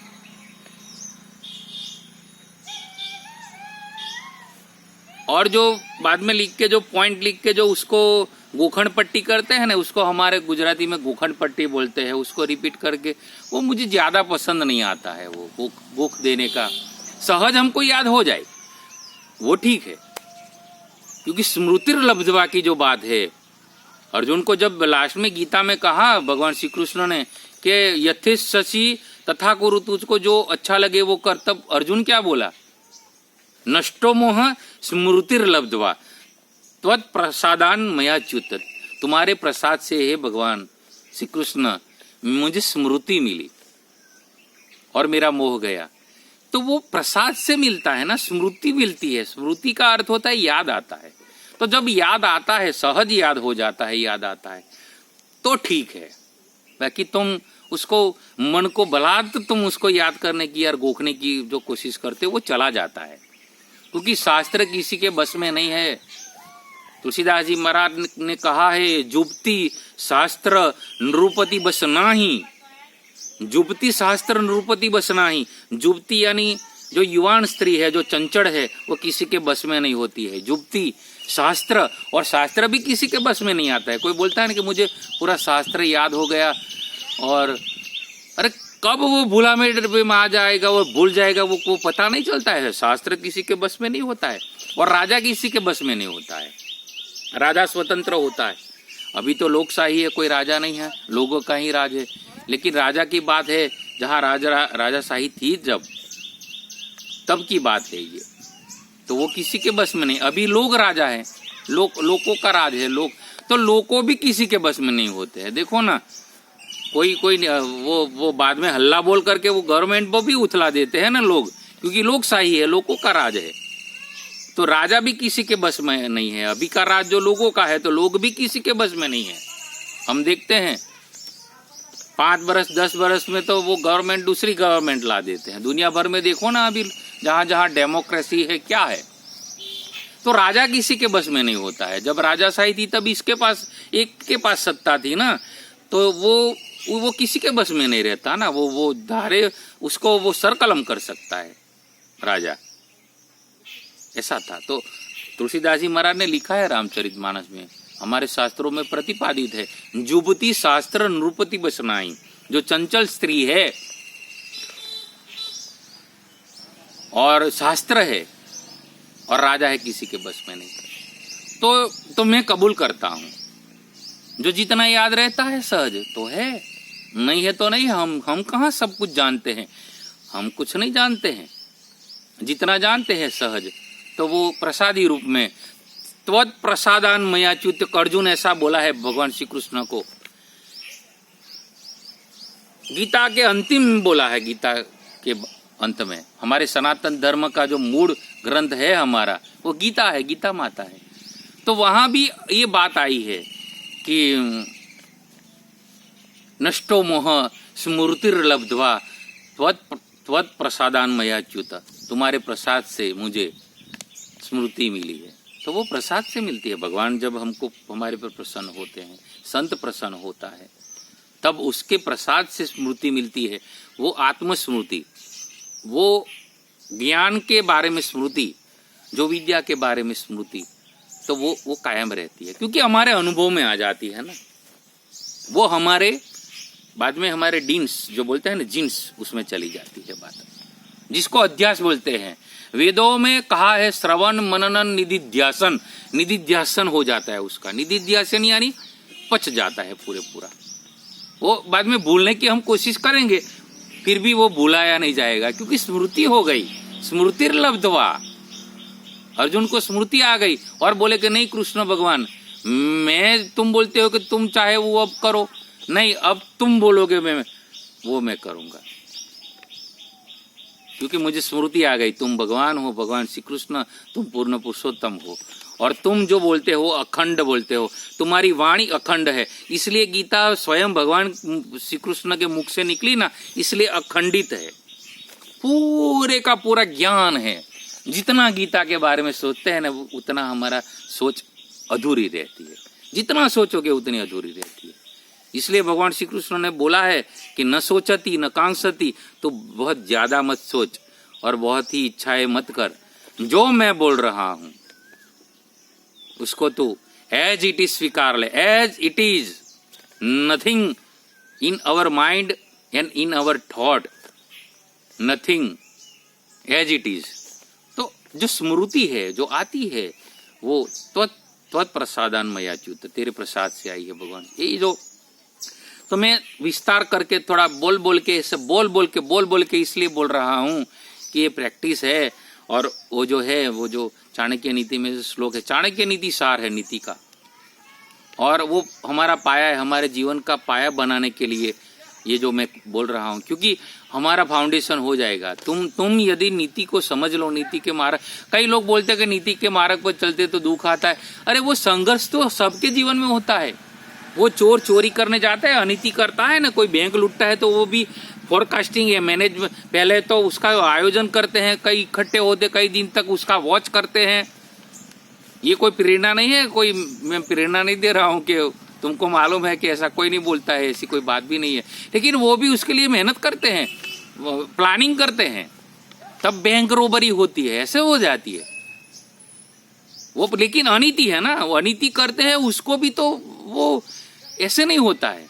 और जो बाद में लिख के, जो पॉइंट लिख के जो उसको गोखंड पट्टी करते हैं ना, उसको हमारे गुजराती में गोखंड पट्टी बोलते हैं। उसको रिपीट करके वो मुझे ज्यादा पसंद नहीं आता है। वो गोख देने का सहज हमको याद हो जाए वो ठीक है, क्योंकि स्मृतिर्लब्ध्वा की जो बात है, अर्जुन को जब लास्ट में गीता में कहा भगवान श्री कृष्ण ने कि यथेष शशि तथा कुरु, तुझको जो अच्छा लगे वो कर, तब अर्जुन क्या बोला? नष्टो मोह स्मृतिर्लब्ध्वा त्वत् प्रसादान मया च्युत। तुम्हारे प्रसाद से हे भगवान श्री कृष्ण मुझे स्मृति मिली और मेरा मोह गया। तो वो प्रसाद से मिलता है ना, स्मृति मिलती है। स्मृति का अर्थ होता है याद आता है। तो जब याद आता है, सहज याद हो जाता है, याद आता है तो ठीक है। बाकी तुम उसको मन को बलात् तुम उसको याद करने की और गोखने की जो कोशिश करते हो वो चला जाता है, क्योंकि शास्त्र किसी के बस में नहीं है। तुलसीदास जी महाराज ने कहा है, जुबती शास्त्र नृपति बस नाही। जुबती शास्त्र नृपति बस नाही। जुबती यानी जो युवान स्त्री है, जो चंचड़ है, वो किसी के बस में नहीं होती है। जुबती शास्त्र, और शास्त्र भी किसी के बस में नहीं आता है। कोई बोलता है ना कि मुझे पूरा शास्त्र याद हो गया, और अरे कब वो भूला में आ जाएगा, वो भूल जाएगा, वो पता नहीं चलता है। शास्त्र किसी के बस में नहीं होता है, और राजा किसी के बस में नहीं होता है। राजा स्वतंत्र होता है। अभी तो लोकशाही है, कोई राजा नहीं है, लोगों का ही राज है। लेकिन राजा की बात है जहाँ राजाशाही थी, जब तब की बात है ये। तो वो किसी के बस में नहीं। अभी लोग राजा हैं, लोगों का राज है। तो लोगों भी किसी के बस में नहीं होते हैं। देखो ना, कोई वो बाद में हल्ला बोल करके वो गवर्नमेंट को भी उथला देते हैं ना लोग, क्योंकि लोकशाही है, लोगों का राज है। तो राजा भी किसी के बस में नहीं है। अभी का राज जो लोगों का है, तो लोग भी किसी के बस में नहीं है। हम देखते हैं 5 बरस 10 बरस में तो वो गवर्नमेंट दूसरी गवर्नमेंट ला देते हैं। दुनिया भर में देखो ना, अभी जहां जहां डेमोक्रेसी है, क्या है। तो राजा किसी के बस में नहीं होता है। जब राजाशाही थी तब एक के पास सत्ता थी ना, तो वो किसी के बस में नहीं रहता ना। वो धारे उसको वो सरकलम कर सकता है राजा, ऐसा था। तो तुलसीदास जी महाराज ने लिखा है रामचरितमानस में, हमारे शास्त्रों में प्रतिपादित है, जुबती शास्त्र नृपति बस नाही। जो चंचल स्त्री है और शास्त्र है और राजा है, किसी के बस में नहीं। तो मैं कबूल करता हूं। जो जितना याद रहता है सहज तो है, नहीं है तो नहीं। हम कहाँ सब कुछ जानते हैं, हम कुछ नहीं जानते हैं। जितना जानते हैं सहज, तो वो प्रसादी रूप में त्वत् प्रसादान मयाच्युत। अर्जुन ऐसा बोला है भगवान श्री कृष्ण को, गीता के अंतिम बोला है। गीता के अंत में हमारे सनातन धर्म का जो मूल ग्रंथ है हमारा, वो गीता है, गीता माता है। तो वहां भी ये बात आई है कि नष्टो मोह स्मृतिर्लब्ध्वा त्वत् प्रसादान मयाच्युत। तुम्हारे प्रसाद से मुझे स्मृति मिली है। तो वो प्रसाद से मिलती है। भगवान जब हमको हमारे पर प्रसन्न होते हैं, संत प्रसन्न होता है, तब उसके प्रसाद से स्मृति मिलती है। वो आत्मस्मृति, वो ज्ञान के बारे में स्मृति, जो विद्या के बारे में स्मृति, तो वो कायम रहती है, क्योंकि हमारे अनुभव में आ जाती है ना। वो हमारे बाद में हमारे डीन्स जो बोलते हैं ना, जीन्स, उसमें चली जाती है बात, जिसको अध्यास बोलते हैं। वेदों में कहा है श्रवण मननन निधिध्यासन। निधिध्यासन हो जाता है उसका। निधिध्यासन यानी पच जाता है पूरा। वो बाद में भूलने की हम कोशिश करेंगे, फिर भी वो भूलाया नहीं जाएगा, क्योंकि स्मृति हो गई। स्मृतिर्लब्ध्वा, अर्जुन को स्मृति आ गई और बोले कि नहीं कृष्ण भगवान, तुम बोलते हो कि तुम चाहे वो अब करो, नहीं अब तुम बोलोगे मैं करूंगा, क्योंकि मुझे स्मृति आ गई। तुम भगवान हो, भगवान श्री कृष्ण, तुम पूर्ण पुरुषोत्तम हो, और तुम जो बोलते हो अखंड बोलते हो, तुम्हारी वाणी अखंड है। इसलिए गीता स्वयं भगवान श्री कृष्ण के मुख से निकली ना, इसलिए अखंडित है। पूरे का पूरा ज्ञान है। जितना गीता के बारे में सोचते हैं ना, उतना हमारा सोच अधूरी रहती है। जितना सोचोगे उतनी अधूरी रहती है। इसलिए भगवान श्री कृष्ण ने बोला है कि न सोचती न कांक्षती, तो बहुत ज्यादा मत सोच और बहुत ही इच्छाएं मत कर। जो मैं बोल रहा हूं उसको तू एज इट इज स्वीकार ले, as it is, nothing in our mind and in our thought, nothing, as it is. तो जो स्मृति है, जो आती है, वो त्वत् प्रसादान मयाच्युत, तेरे प्रसाद से आई है भगवान। यही जो, तो मैं विस्तार करके थोड़ा बोल बोल के इसलिए बोल रहा हूं कि ये प्रैक्टिस है। और वो जो चाणक्य नीति में जो श्लोक है, चाणक्य नीति सार है नीति का, और वो हमारा पाया है, हमारे जीवन का पाया बनाने के लिए ये जो मैं बोल रहा हूं, क्योंकि हमारा फाउंडेशन हो जाएगा। तुम यदि नीति को समझ लो, नीति के मार्ग, कई लोग बोलते हैं कि नीति के मार्ग पर चलते तो दुख आता है। अरे वो संघर्ष तो सबके जीवन में होता है। वो चोर चोरी करने जाता है, अनीति करता है ना, कोई बैंक लुटता है तो वो भी फोरकास्टिंग है, मैनेजमेंट, पहले तो उसका आयोजन करते हैं, कई इकट्ठे होते, कई दिन तक उसका वॉच करते हैं। ये कोई प्रेरणा नहीं है, कोई मैं प्रेरणा नहीं दे रहा हूं कि तुमको मालूम है कि ऐसा कोई नहीं बोलता है, ऐसी कोई बात भी नहीं है। लेकिन वो भी उसके लिए मेहनत करते हैं, प्लानिंग करते हैं, तब बैंक रोबरी होती है, ऐसे हो जाती है वो। लेकिन अनीति है ना, वो अनीति करते हैं, उसको भी तो वो ऐसे नहीं होता है।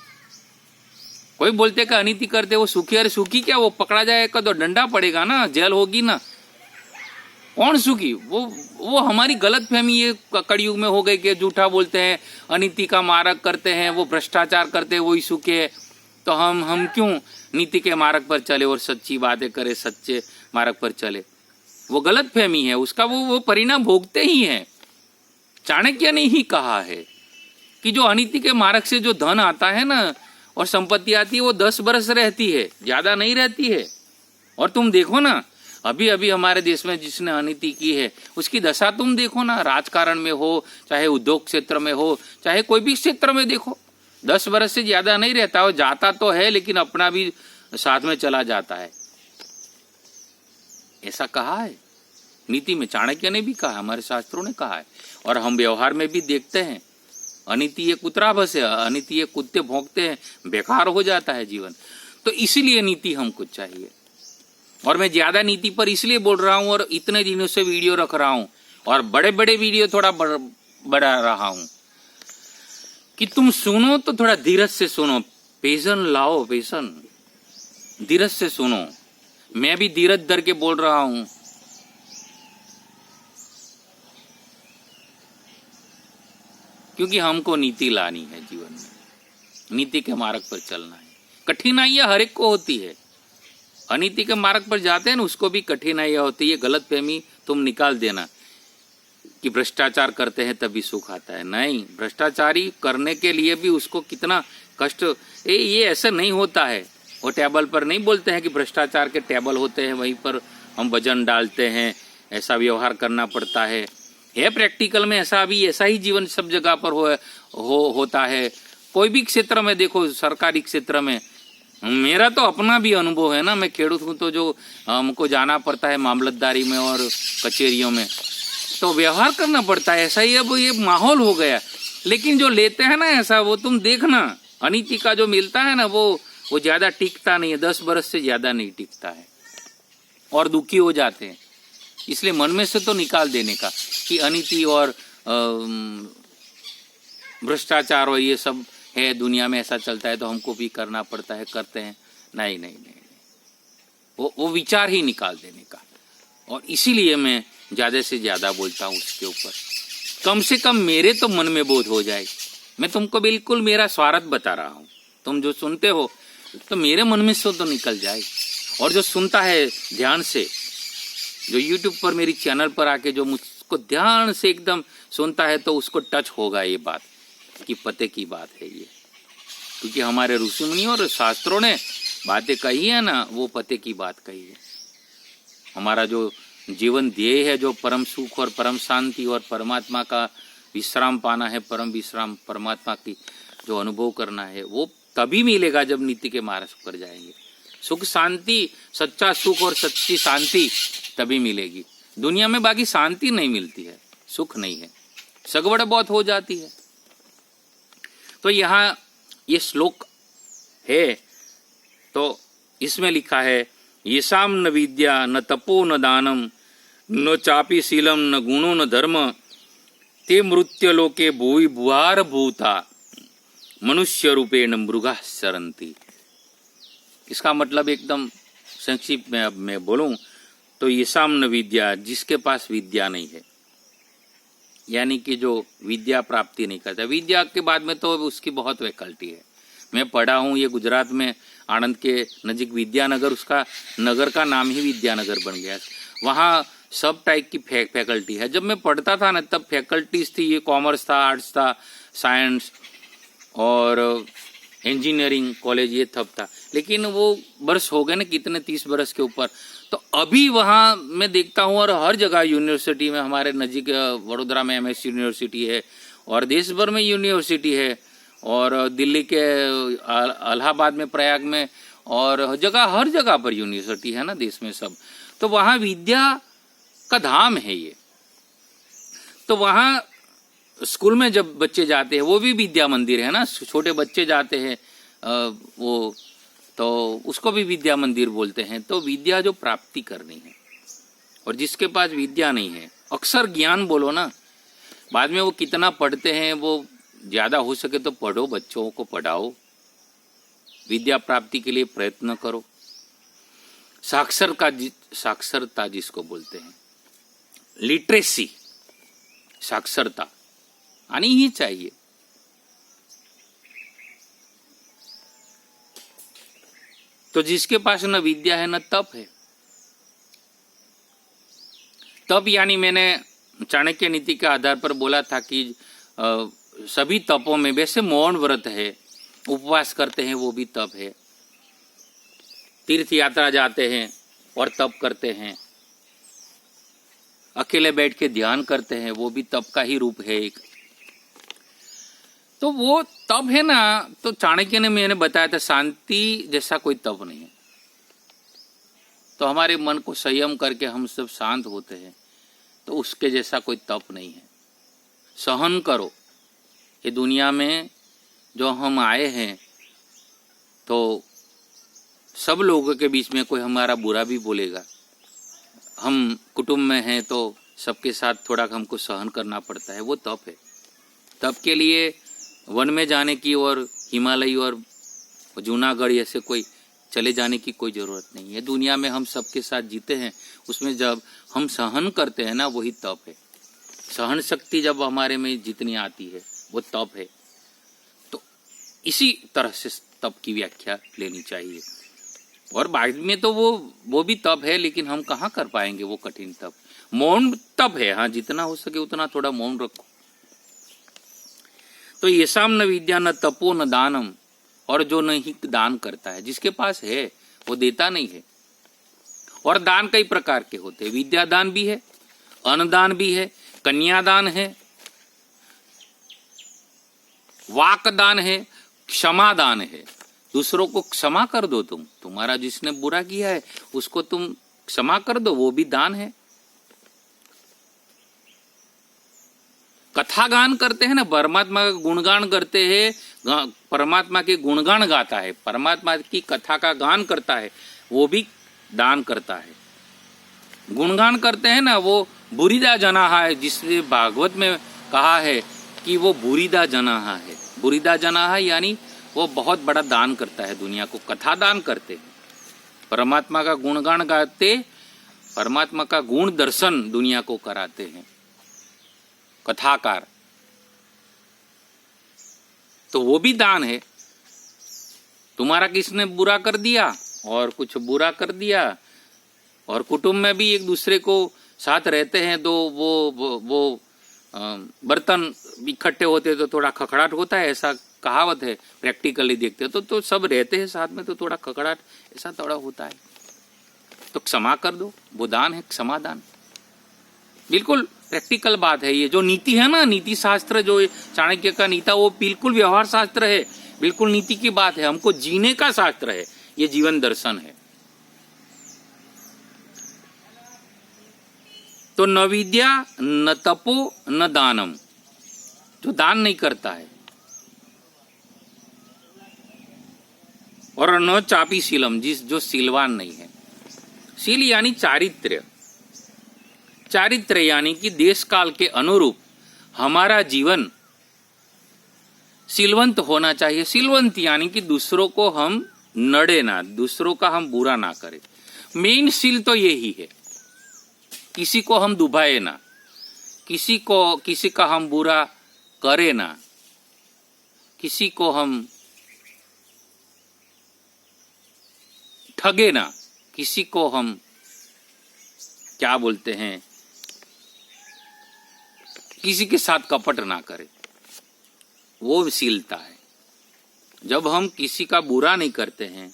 कोई बोलते कि अनीति करते वो सुखी, अरे सुखी क्या, वो पकड़ा जाएगा तो डंडा पड़ेगा ना, जेल होगी ना, कौन सुखी? वो हमारी गलत फहमी ये कलयुग में हो गई कि झूठा बोलते हैं, अनीति का मार्ग करते हैं, वो भ्रष्टाचार करते हैं, वही सुखी है। तो हम क्यों नीति के मार्ग पर चले और सच्ची बातें करें, सच्चे मार्ग पर चले? वो गलत फहमी है, उसका वो परिणाम भोगते ही हैं। चाणक्य ने ही कहा है कि जो अनीति के मार्ग से जो धन आता है ना और संपत्ति आती है, वो 10 बरस रहती है, ज्यादा नहीं रहती है। और तुम देखो ना, अभी अभी हमारे देश में जिसने अनीति की है उसकी दशा तुम देखो ना, राजकारण में हो, चाहे उद्योग क्षेत्र में हो, चाहे कोई भी क्षेत्र में देखो, 10 बरस से ज्यादा नहीं रहता। वो जाता तो है लेकिन अपना भी साथ में चला जाता है। ऐसा कहा है नीति में, चाणक्य ने भी कहा, हमारे शास्त्रों ने कहा है, और हम व्यवहार में भी देखते हैं। अनीति ये कुतरा बस है, अनीति ये कुत्ते भौंकते हैं, बेकार हो जाता है जीवन। तो इसीलिए नीति हमको चाहिए। और मैं ज्यादा नीति पर इसलिए बोल रहा हूं और इतने दिनों से वीडियो रख रहा हूं और बड़े बड़े वीडियो थोड़ा बढ़ा रहा हूं कि तुम सुनो तो थोड़ा धीरज से सुनो, पेशन लाओ, पेशन, धीरज से सुनो। मैं भी धीरज धर के बोल रहा हूं। क्योंकि हमको नीति लानी है जीवन में, नीति के मार्ग पर चलना है। कठिनाइयां हर एक को होती है, अनीति के मार्ग पर जाते हैं ना, उसको भी कठिनाइयां होती है। गलतफहमी तुम निकाल देना कि भ्रष्टाचार करते हैं तभी सुख आता है, नहीं, भ्रष्टाचारी करने के लिए भी उसको कितना कष्ट, ये ऐसा नहीं होता है। वो टेबल पर नहीं बोलते हैं कि भ्रष्टाचार के टेबल होते हैं, वहीं पर हम वजन डालते हैं, ऐसा व्यवहार करना पड़ता है प्रैक्टिकल में ऐसा ही जीवन सब जगह पर होता है। कोई भी क्षेत्र में देखो, सरकारी क्षेत्र में, मेरा तो अपना भी अनुभव है ना, मैं खेडूत हूँ, तो जो हमको जाना पड़ता है मामलतदारी में और कचहरियों में, तो व्यवहार करना पड़ता है। ऐसा ही अब ये माहौल हो गया। लेकिन जो लेते हैं ना ऐसा, वो तुम देखना, अनीति का जो मिलता है ना, वो ज्यादा टिकता नहीं है, 10 बरस से ज्यादा नहीं टिकता है और दुखी हो जाते हैं। इसलिए मन में से तो निकाल देने का कि अनीति और भ्रष्टाचार और ये सब है, दुनिया में ऐसा चलता है तो हमको भी करना पड़ता है, करते हैं, नहीं नहीं नहीं, वो विचार ही निकाल देने का। और इसीलिए मैं ज्यादा से ज्यादा बोलता हूँ उसके ऊपर, कम से कम मेरे तो मन में बोध हो जाए। मैं तुमको बिल्कुल मेरा स्वार्थ बता रहा हूँ, तुम जो सुनते हो तो मेरे मन में से तो निकल जाए। और जो सुनता है ध्यान से, जो YouTube पर मेरी चैनल पर आके जो मुझको ध्यान से एकदम सुनता है, तो उसको टच होगा ये बात कि पते की बात है ये, क्योंकि हमारे ऋषि मुनि और शास्त्रों ने बातें कही है ना, वो पते की बात कही है। हमारा जो जीवन ध्येय है, जो परम सुख और परम शांति और परमात्मा का विश्राम पाना है, परम विश्राम परमात्मा की जो अनुभव करना है, वो तभी मिलेगा जब नीति के मार्ग पर जाएंगे। सुख शांति, सच्चा सुख और सच्ची शांति तभी मिलेगी दुनिया में, बाकी शांति नहीं मिलती है, सुख नहीं है, सगवड़ बहुत हो जाती है। तो यहाँ ये श्लोक है, तो इसमें लिखा है, येषाम न विद्या न तपो न दानम न चापि शीलम न गुणो न धर्म ते मृत्युलोके भूय भुआर भूता मनुष्य रूपेण मृगा सरंती। इसका मतलब एकदम संक्षिप्त में अब मैं बोलूं तो येषाम न विद्या, जिसके पास विद्या नहीं है, यानी कि जो विद्या प्राप्ति नहीं करता। विद्या के बाद में तो उसकी बहुत वैकल्टी है। मैं पढ़ा हूँ, ये गुजरात में आणंद के नजीक विद्यानगर, उसका नगर का नाम ही विद्यानगर बन गया। वहाँ सब टाइप की फैकल्टी है। जब मैं पढ़ता था ना, तब फैकल्टीज थी, ये कॉमर्स था, आर्ट्स था, साइंस और इंजीनियरिंग कॉलेज, ये सब था। लेकिन वो वर्ष हो गए ना कितने, 30 वर्ष के ऊपर। तो अभी वहाँ मैं देखता हूँ, और हर जगह यूनिवर्सिटी में, हमारे नजीक वडोदरा में MS यूनिवर्सिटी है, और देश भर में यूनिवर्सिटी है, और दिल्ली के इलाहाबाद में, प्रयाग में, और जगह हर जगह पर यूनिवर्सिटी है ना देश में सब। तो वहाँ विद्या का धाम है ये। तो वहाँ स्कूल में जब बच्चे जाते हैं, वो भी विद्या मंदिर है ना, छोटे बच्चे जाते हैं वो, तो उसको भी विद्या मंदिर बोलते हैं। तो विद्या जो प्राप्ति करनी है, और जिसके पास विद्या नहीं है, अक्षर ज्ञान बोलो ना, बाद में वो कितना पढ़ते हैं, वो ज्यादा हो सके तो पढ़ो, बच्चों को पढ़ाओ, विद्या प्राप्ति के लिए प्रयत्न करो। साक्षरता जिसको बोलते हैं, लिटरेसी, साक्षरता आनी ही चाहिए। तो जिसके पास न विद्या है न तप है। तप यानी मैंने चाणक्य नीति के आधार पर बोला था कि सभी तपों में, वैसे मौन व्रत है, उपवास करते हैं, वो भी तप है। तीर्थ यात्रा जाते हैं और तप करते हैं, अकेले बैठ के ध्यान करते हैं, वो भी तप का ही रूप है एक। तो वो तप है ना, तो चाणक्य ने मैंने बताया था, शांति जैसा कोई तप नहीं है। तो हमारे मन को संयम करके हम सब शांत होते हैं, तो उसके जैसा कोई तप नहीं है। सहन करो, ये दुनिया में जो हम आए हैं, तो सब लोगों के बीच में कोई हमारा बुरा भी बोलेगा। हम कुटुंब में हैं तो सबके साथ थोड़ा हमको सहन करना पड़ता है, वो तप है। तप के लिए वन में जाने की और हिमालय और जूनागढ़ ऐसे कोई चले जाने की कोई जरूरत नहीं है। दुनिया में हम सबके साथ जीते हैं, उसमें जब हम सहन करते हैं ना, वही तप है। सहन शक्ति जब हमारे में जितनी आती है, वो तप है। तो इसी तरह से तप की व्याख्या लेनी चाहिए। और बाद में तो वो भी तप है, लेकिन हम कहाँ कर पाएंगे वो कठिन तप। मौन तप है, हाँ, जितना हो सके उतना थोड़ा मौन रखो। तो येषाम न विद्या न तपो न दानम, और जो नहीं दान करता है, जिसके पास है वो देता नहीं है। और दान कई प्रकार के होते हैं, विद्या दान भी है, अन्नदान भी है, कन्यादान है, वाक दान है, क्षमा दान है। दूसरों को क्षमा कर दो, तुम्हारा जिसने बुरा किया है उसको तुम क्षमा कर दो, वो भी दान है। कथा गान करते हैं ना, परमात्मा का गुणगान करते हैं, परमात्मा के गुणगान गाता है, परमात्मा की कथा का गान करता है, वो भी दान करता है। गुणगान करते हैं ना, वो बुरीदा जनाहा है, जिससे भागवत में कहा है कि वो बुरीदा जनाहा है। बुरीदा जनाहा यानी वो बहुत बड़ा दान करता है दुनिया को, कथा दान करते हैं, परमात्मा का गुणगान गाते, परमात्मा का गुण दर्शन दुनिया को कराते हैं कथाकार। तो वो भी दान है। तुम्हारा किसने बुरा कर दिया और कुछ बुरा कर दिया, और कुटुंब में भी एक दूसरे को साथ रहते हैं, तो वो बर्तन इकट्ठे होते तो थोड़ा खखड़ाट होता है, ऐसा कहावत है। प्रैक्टिकली देखते तो सब रहते हैं साथ में, तो थोड़ा खखड़ाट ऐसा थोड़ा होता है। तो क्षमा कर दो, वो दान है, क्षमा दान। बिल्कुल प्रैक्टिकल बात है। ये जो नीति है ना, नीति शास्त्र जो चाणक्य का नीति, वो बिल्कुल व्यवहार शास्त्र है, बिल्कुल नीति की बात है, हमको जीने का शास्त्र है, ये जीवन दर्शन है। तो न विद्या न तपो न दानम, जो दान नहीं करता है, और न चापी शीलम, जो शीलवान नहीं है। शील यानी चारित्र्य, चारित्र्य यानी कि देश काल के अनुरूप हमारा जीवन शीलवंत होना चाहिए। शीलवंत यानी कि दूसरों को हम नड़े ना, दूसरों का हम बुरा ना करें। मेन शील तो यही है, किसी को हम दुभाए ना, किसी का हम बुरा करे ना, किसी को हम ठगे ना, किसी को हम क्या बोलते हैं, किसी के साथ कपट ना करें, वो शीलता है। जब हम किसी का बुरा नहीं करते हैं,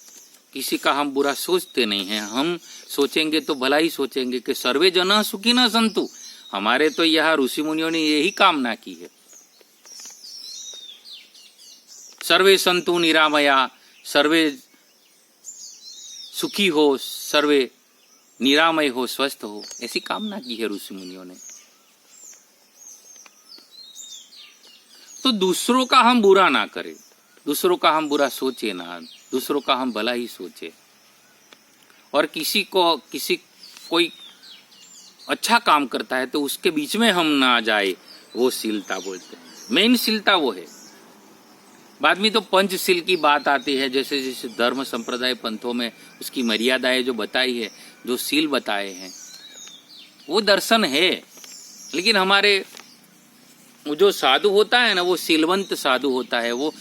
किसी का हम बुरा सोचते नहीं हैं, हम सोचेंगे तो भला ही सोचेंगे कि सर्वे जना सुखी न संतु। हमारे तो यहाँ ऋषि मुनियों ने यही कामना की है, सर्वे संतु निरामया, सर्वे सुखी हो, सर्वे निरामय हो, स्वस्थ हो, ऐसी कामना की है ऋषि मुनियों ने। तो दूसरों का हम बुरा ना करें, दूसरों का हम बुरा सोचे ना, दूसरों का हम भला ही सोचे। और कोई अच्छा काम करता है तो उसके बीच में हम ना जाए, वो शीलता बोलते हैं। मेन शीलता वो है। बाद में तो पंचशील की बात आती है, जैसे जैसे धर्म संप्रदाय पंथों में उसकी मर्यादाएं जो बताई है, जो शील बताए हैं, वो दर्शन है। लेकिन हमारे वो जो साधु होता है ना, वो शीलवंत साधु होता है, वो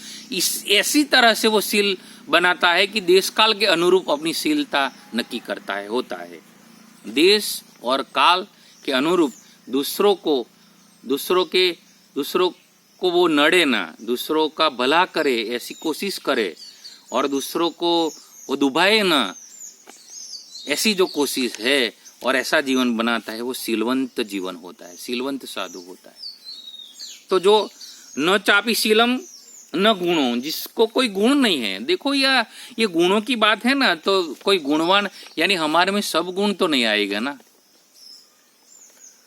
ऐसी तरह से वो शील बनाता है कि देश काल के अनुरूप अपनी शीलता नक्की करता है, होता है। देश और काल के अनुरूप दूसरों को वो नड़े ना, दूसरों का भला करे ऐसी कोशिश करे, और दूसरों को वो दुभाए ना, ऐसी जो कोशिश है और ऐसा जीवन बनाता है, वो शीलवंत जीवन होता है, शीलवंत साधु होता है। तो जो न चापी शीलम न गुणों, जिसको कोई गुण नहीं है। देखो ये गुणों की बात है ना, तो कोई गुणवान यानी हमारे में सब गुण तो नहीं आएगा ना।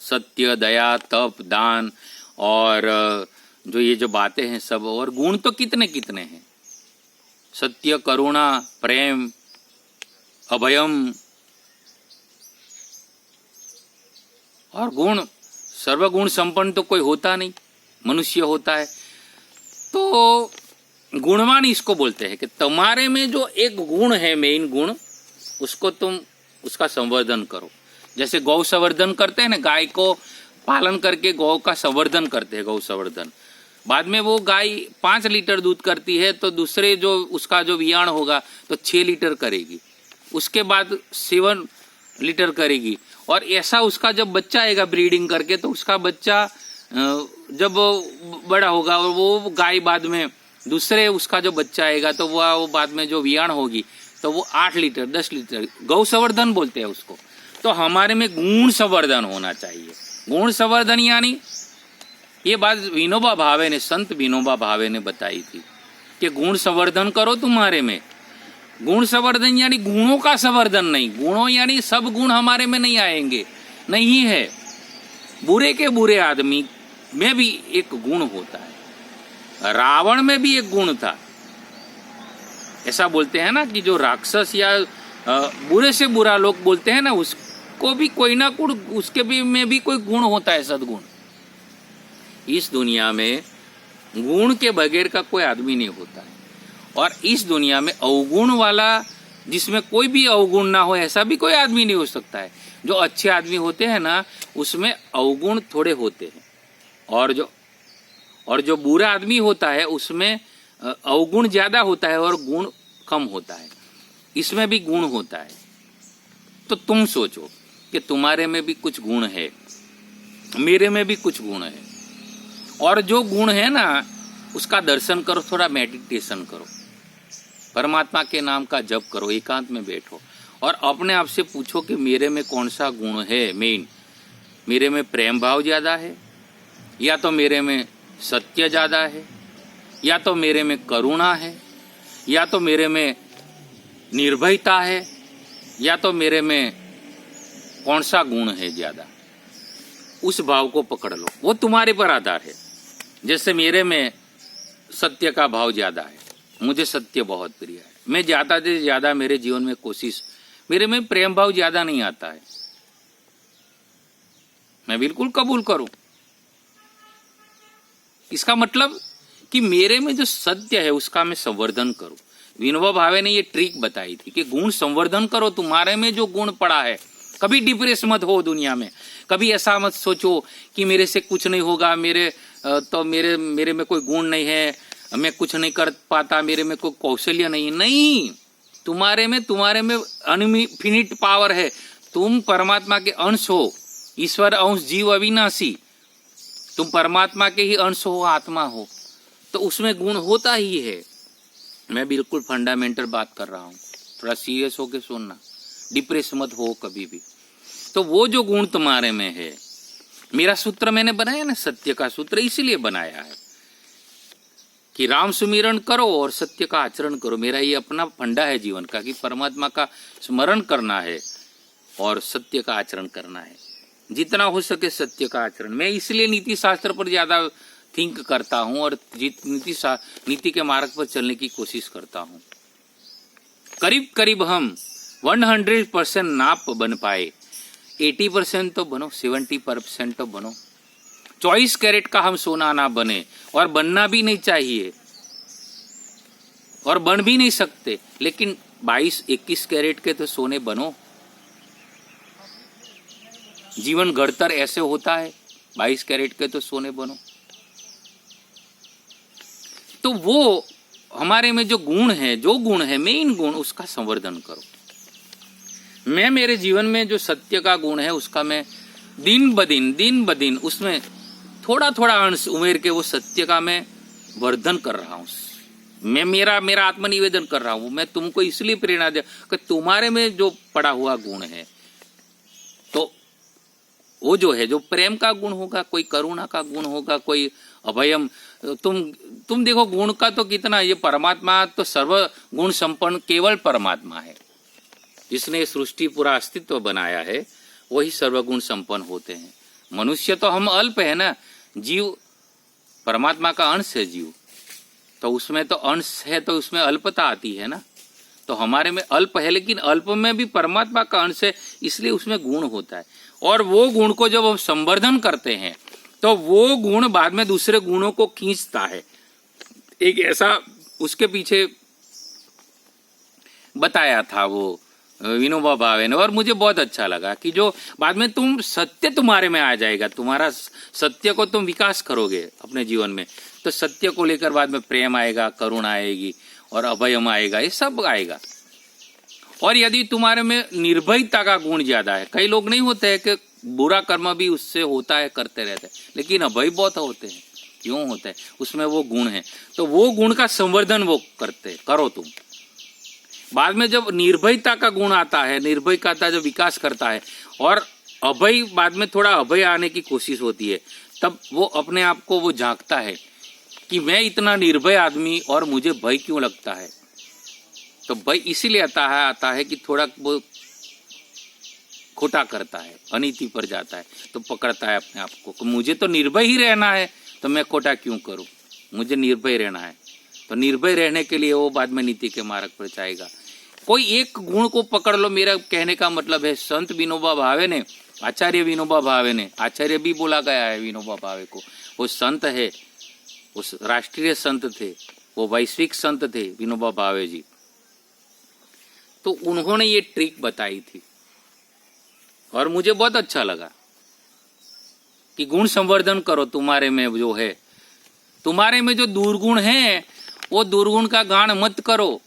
सत्य, दया, तप, दान और जो ये जो बातें हैं सब, और गुण तो कितने कितने हैं। सत्य, करुणा, प्रेम, अभयम, और गुण, सर्वगुण संपन्न तो कोई होता नहीं, मनुष्य होता है। तो गुणवान इसको बोलते हैं कि तुम्हारे में जो एक गुण है, मेन गुण, उसको तुम उसका संवर्धन करो। जैसे गौ संवर्धन करते हैं ना, गाय को पालन करके गौ का संवर्धन करते हैं, गौ संवर्धन। बाद में वो गाय 5 लीटर दूध करती है तो दूसरे जो उसका जो वियाण होगा तो 6 लीटर करेगी, उसके बाद 7 लीटर करेगी। और ऐसा उसका जब बच्चा आएगा ब्रीडिंग करके तो उसका बच्चा जब बड़ा होगा और वो गाय बाद में दूसरे उसका जो बच्चा आएगा तो वो बाद में जो वियाण होगी तो वो 8 लीटर 10 लीटर, गौ संवर्धन बोलते हैं उसको। तो हमारे में गुण संवर्धन होना चाहिए। गुण संवर्धन यानी ये बात विनोबा भावे ने, संत विनोबा भावे ने बताई थी कि गुण संवर्धन करो तुम्हारे में। गुण संवर्धन यानी गुणों का संवर्धन नहीं, गुणों यानी सब गुण हमारे में नहीं आएंगे, नहीं है। बुरे के बुरे आदमी में भी एक गुण होता है। रावण में भी एक गुण था। ऐसा बोलते हैं ना कि जो राक्षस या बुरे से बुरा लोग बोलते हैं ना, उसको भी कोई ना कोई, उसके भी में भी कोई गुण होता है, सद्गुण। इस दुनिया में गुण के बगैर का कोई आदमी नहीं होता है। और इस दुनिया में अवगुण वाला, जिसमें कोई भी अवगुण ना हो, ऐसा भी कोई आदमी नहीं हो सकता है। जो अच्छे आदमी होते हैं ना, उसमें अवगुण थोड़े होते हैं, और जो बुरा आदमी होता है उसमें अवगुण ज्यादा होता है और गुण कम होता है। इसमें भी गुण होता है। तो तुम सोचो कि तुम्हारे में भी कुछ गुण है, मेरे में भी कुछ गुण है, और जो गुण है ना उसका दर्शन करो, थोड़ा मेडिटेशन करो, परमात्मा के नाम का जप करो, एकांत में बैठो और अपने आप से पूछो कि मेरे में कौन सा गुण है मेन। मेरे में प्रेम भाव ज्यादा है, या तो मेरे में सत्य ज्यादा है, या तो मेरे में करुणा है, या तो मेरे में निर्भयता है, या तो मेरे में कौन सा गुण है ज्यादा। उस भाव को पकड़ लो, वो तुम्हारे पर आधार है। जैसे मेरे में सत्य का भाव ज्यादा है, मुझे सत्य बहुत प्रिय है, मैं ज्यादा से ज्यादा मेरे जीवन में कोशिश, मेरे में प्रेम भाव ज्यादा नहीं आता है, मैं बिल्कुल कबूल करूं। इसका मतलब कि मेरे में जो सत्य है उसका मैं संवर्धन करूं। विनोबा भावे ने ये ट्रिक बताई थी कि गुण संवर्धन करो। तुम्हारे में जो गुण पड़ा है, कभी डिप्रेस मत हो दुनिया में, कभी ऐसा मत सोचो कि मेरे से कुछ नहीं होगा, मेरे में कोई गुण नहीं है, मैं कुछ नहीं कर पाता, मेरे में कोई कौशल्य नहीं। तुम्हारे में अनइन्फिनिट पावर है। तुम परमात्मा के अंश हो, ईश्वर अंश जीव अविनाशी, तुम परमात्मा के ही अंश हो, आत्मा हो, तो उसमें गुण होता ही है। मैं बिल्कुल फंडामेंटल बात कर रहा हूँ, थोड़ा सीरियस होके सुनना, डिप्रेस मत हो कभी भी। तो वो जो गुण तुम्हारे में है, मेरा सूत्र मैंने बनाया ना, सत्य का सूत्र इसीलिए बनाया है कि राम सुमिरन करो और सत्य का आचरण करो। मेरा ये अपना फंडा है जीवन का कि परमात्मा का स्मरण करना है और सत्य का आचरण करना है, जितना हो सके सत्य का आचरण। मैं इसलिए नीति शास्त्र पर ज्यादा थिंक करता हूं और नीति के मार्ग पर चलने की कोशिश करता हूं। करीब हम 100% ना बन पाए, 80% तो बनो, 70% तो बनो। 24 कैरेट का हम सोना ना बने, और बनना भी नहीं चाहिए और बन भी नहीं सकते, लेकिन 22-21 कैरेट के तो सोने बनो। जीवन घड़तर ऐसे होता है, 22 कैरेट के तो सोने बनो। तो वो हमारे में जो गुण है मेन गुण, उसका संवर्धन करो। मैं मेरे जीवन में जो सत्य का गुण है उसका मैं दिन ब दिन उसमें थोड़ा अंश उमेर के वो सत्य का मैं वर्धन कर रहा हूँ। मैं मेरा आत्मनिवेदन कर रहा हूँ। मैं तुमको इसलिए प्रेरणा दे कि तुम्हारे में जो पड़ा हुआ गुण है, तो वो जो है, जो प्रेम का गुण होगा, कोई करुणा का गुण होगा, कोई अभयम। तुम देखो गुण का तो कितना, ये परमात्मा तो सर्व गुण संपन्न केवल परमात्मा है। जिसने सृष्टि पूरा अस्तित्व बनाया है वही सर्वगुण संपन्न होते हैं। मनुष्य तो हम अल्प है ना, जीव परमात्मा का अंश है जीव, तो उसमें तो अंश है तो उसमें अल्पता आती है ना। तो हमारे में अल्प है, लेकिन अल्प में भी परमात्मा का अंश है, इसलिए उसमें गुण होता है। और वो गुण को जब हम संवर्धन करते हैं तो वो गुण बाद में दूसरे गुणों को खींचता है। एक ऐसा उसके पीछे बताया था वो विनोबा भावे ने। और मुझे बहुत अच्छा लगा कि जो बाद में तुम सत्य तुम्हारे में आ जाएगा, तुम्हारा सत्य को तुम विकास करोगे अपने जीवन में, तो सत्य को लेकर बाद में प्रेम आएगा, करुणा आएगी और अभयम आएगा, ये सब आएगा। और यदि तुम्हारे में निर्भयता का गुण ज्यादा है, कई लोग नहीं होते हैं कि बुरा कर्म भी उससे होता है, करते रहते हैं, लेकिन अभय बहुत होते हैं। क्यों होता है? उसमें वो गुण है, तो वो गुण का संवर्धन वो करते करो तुम। बाद में जब निर्भयता का गुण आता है, निर्भयता का जो विकास करता है और अभय, बाद में थोड़ा अभय आने की कोशिश होती है, तब वो अपने आप को वो झांकता है कि मैं इतना निर्भय आदमी और मुझे भय क्यों लगता है। तो भय इसीलिए आता है कि थोड़ा वो खोटा करता है, अनीति पर जाता है, तो पकड़ता है अपने आप को, मुझे तो निर्भय ही रहना है, तो मैं खोटा क्यों करूं, मुझे निर्भय रहना है। तो निर्भय रहने के लिए वो बाद में नीति के मार्ग पर जाएगा। कोई एक गुण को पकड़ लो, मेरा कहने का मतलब है संत विनोबा भावे ने, आचार्य विनोबा भावे ने, आचार्य भी बोला गया है विनोबा भावे को, वो संत है, वो राष्ट्रीय संत थे, वो वैश्विक संत थे विनोबा भावे जी। तो उन्होंने ये ट्रिक बताई थी और मुझे बहुत अच्छा लगा कि गुण संवर्धन करो तुम्हारे में जो है, तुम्हारे में जो दुर्गुण है वो दुर्गुण का गान मत करो।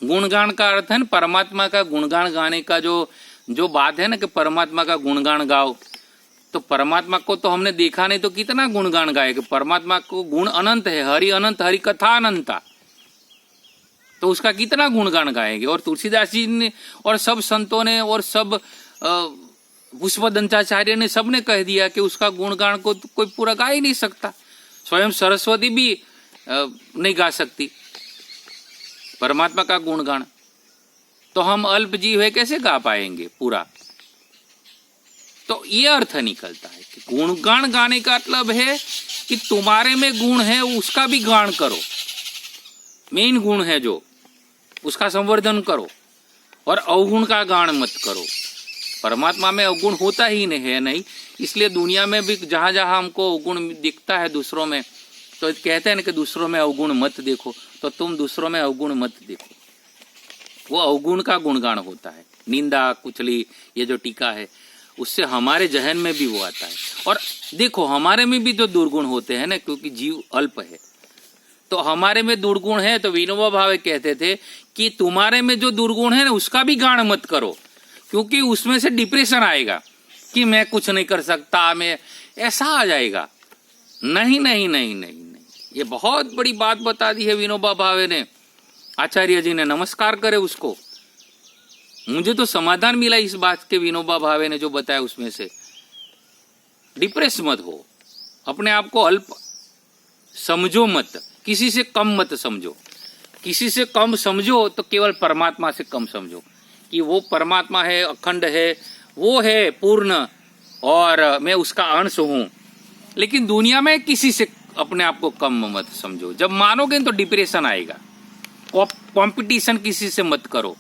गुणगान का अर्थ है ना, परमात्मा का गुणगान गाने का जो बात है ना कि परमात्मा का गुणगान गाओ, तो परमात्मा को तो हमने देखा नहीं, तो कितना गुणगान गाए कि परमात्मा को गुण अनंत है, हरि अनंत, हरि कथा अनंता, तो उसका कितना गुणगान गाएंगे। और तुलसीदास जी ने और सब संतों ने और सब पुष्पदंताचार्य ने सबने कह दिया कि उसका गुणगान को तो कोई पूरा गा ही नहीं सकता, स्वयं सरस्वती भी नहीं गा सकती परमात्मा का गुणगान, तो हम अल्प जीव है कैसे गा पाएंगे पूरा। तो ये अर्थ निकलता है कि गुणगान गाने का मतलब है कि तुम्हारे में गुण है उसका भी गान करो, मेन गुण है जो उसका संवर्धन करो और अवगुण का गान मत करो। परमात्मा में अवगुण होता ही नहीं, इसलिए दुनिया में भी जहां जहां हमको अवगुण दिखता है दूसरों में, तो कहते हैं ना कि दूसरों में अवगुण मत देखो, तो तुम दूसरों में अवगुण मत देखो, वो अवगुण का गुणगान होता है। निंदा कुचली ये जो टीका है उससे हमारे जहन में भी वो आता है। और देखो हमारे में भी तो दुर्गुण होते हैं ना, क्योंकि जीव अल्प है, तो हमारे में दुर्गुण है। तो विनोबा भावे कहते थे कि तुम्हारे में जो दुर्गुण है ना उसका भी गान मत करो, क्योंकि उसमें से डिप्रेशन आएगा कि मैं कुछ नहीं कर सकता, मैं ऐसा आ जाएगा। नहीं नहीं नहीं नहीं नहीं, ये बहुत बड़ी बात बता दी है विनोबा भावे ने, आचार्य जी ने, नमस्कार करे उसको। मुझे तो समाधान मिला इस बात के, विनोबा भावे ने जो बताया उसमें से। डिप्रेस मत हो, अपने आप को अल्प समझो मत, किसी से कम मत समझो। किसी से कम समझो तो केवल परमात्मा से कम समझो कि वो परमात्मा है, अखंड है, वो है पूर्ण और मैं उसका अंश हूं। लेकिन दुनिया में किसी से अपने आप को कम मत समझो। जब मानोगे तो डिप्रेशन आएगा। कंपटीशन किसी से मत करो।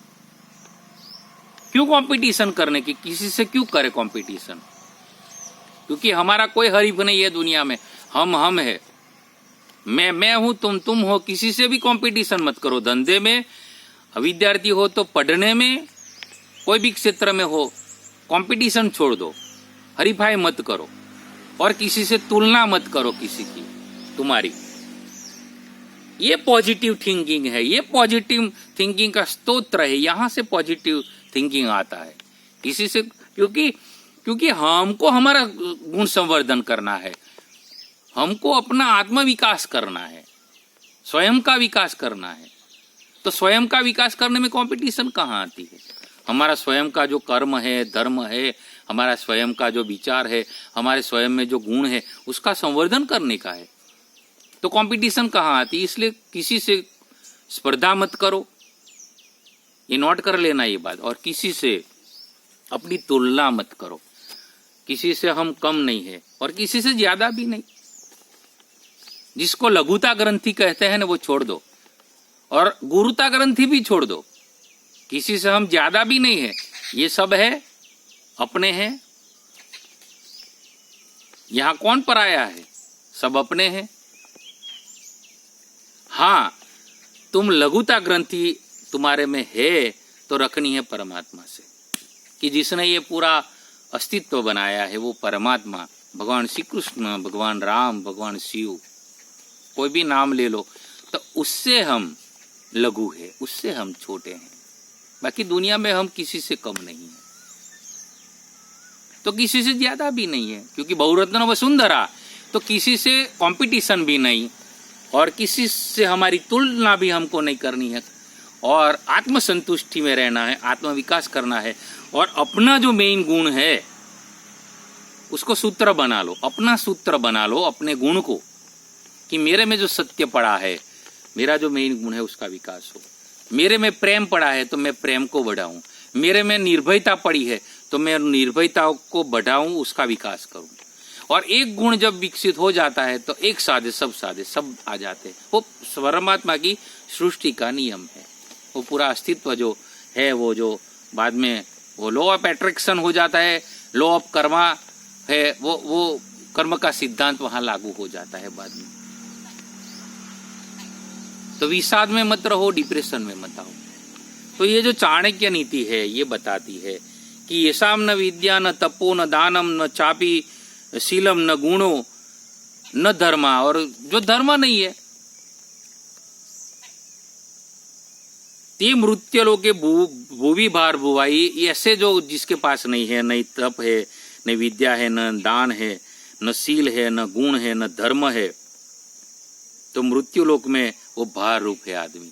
क्यों कंपटीशन करने की, किसी से क्यों करे कंपटीशन? क्योंकि हमारा कोई हरीफ नहीं है दुनिया में, हम है, मैं हूं, तुम हो। किसी से भी कंपटीशन मत करो। धंधे में विद्यार्थी हो तो पढ़ने में, कोई भी क्षेत्र में हो, कंपटीशन छोड़ दो, हरीफाई मत करो और किसी से तुलना मत करो किसी की तुम्हारी। ये पॉजिटिव थिंकिंग है, ये पॉजिटिव थिंकिंग का स्तोत्र है, यहां से पॉजिटिव थिंकिंग आता है। किसी से क्योंकि हमको हमारा गुण संवर्धन करना है, हमको अपना आत्म विकास करना है, स्वयं का विकास करना है। तो स्वयं का विकास करने में कंपटीशन कहाँ आती है? हमारा स्वयं का जो कर्म है, धर्म है, हमारा स्वयं का जो विचार है, हमारे स्वयं में जो गुण है, उसका संवर्धन करने का है। तो कंपटीशन कहाँ आती है? इसलिए किसी से स्पर्धा मत करो, ये नोट कर लेना ये बात। और किसी से अपनी तुलना मत करो। किसी से हम कम नहीं है और किसी से ज्यादा भी नहीं। जिसको लघुता ग्रंथि कहते हैं ना, वो छोड़ दो और गुरुता ग्रंथि भी छोड़ दो। किसी से हम ज्यादा भी नहीं है, ये सब है, अपने हैं। यहां कौन पराया है? सब अपने हैं। हाँ, तुम लघुता ग्रंथि तुम्हारे में है तो रखनी है परमात्मा से, कि जिसने ये पूरा अस्तित्व बनाया है वो परमात्मा, भगवान श्री कृष्ण, भगवान राम, भगवान शिव, कोई भी नाम ले लो, तो उससे हम लघु है, उससे हम छोटे हैं। बाकी दुनिया में हम किसी से कम नहीं है, तो किसी से ज्यादा भी नहीं है, क्योंकि बहुरत्न वसुंधरा, तो किसी से कंपटीशन भी नहीं और किसी से हमारी तुलना भी हमको नहीं करनी है, और आत्मसंतुष्टि में रहना है, आत्मविकास करना है, और अपना जो मेन गुण है उसको सूत्र बना लो, अपना सूत्र बना लो अपने गुण को, कि मेरे में जो सत्य पड़ा है, मेरा जो मेन गुण है उसका विकास हो। मेरे में प्रेम पड़ा है तो मैं प्रेम को बढ़ाऊं, मेरे में निर्भयता पड़ी है तो मैं निर्भयता को बढ़ाऊं, उसका विकास करूं। और एक गुण जब विकसित हो जाता है तो एक साधे सब आ जाते हैं। वो परमात्मा की सृष्टि का नियम है। वो पूरा अस्तित्व जो है, वो जो बाद में वो लॉ ऑफ एट्रैक्शन हो जाता है, लॉ ऑफ कर्मा है, वो कर्म का सिद्धांत वहां लागू हो जाता है बाद में। तो विषाद में मत रहो, डिप्रेशन में मत आओ। तो ये जो चाणक्य नीति है ये बताती है कि येषाम न विद्या न तपो न दानम न चापी शीलम न गुणो न धर्मा, और जो धर्म नहीं है ते मृत्युलोके भुवि भार भुवाई, ऐसे जो जिसके पास नहीं है, नहीं तप है, न विद्या है, न दान है, न शील है, न गुण है, न धर्म है, तो मृत्युलोक में वो भार रूप है आदमी।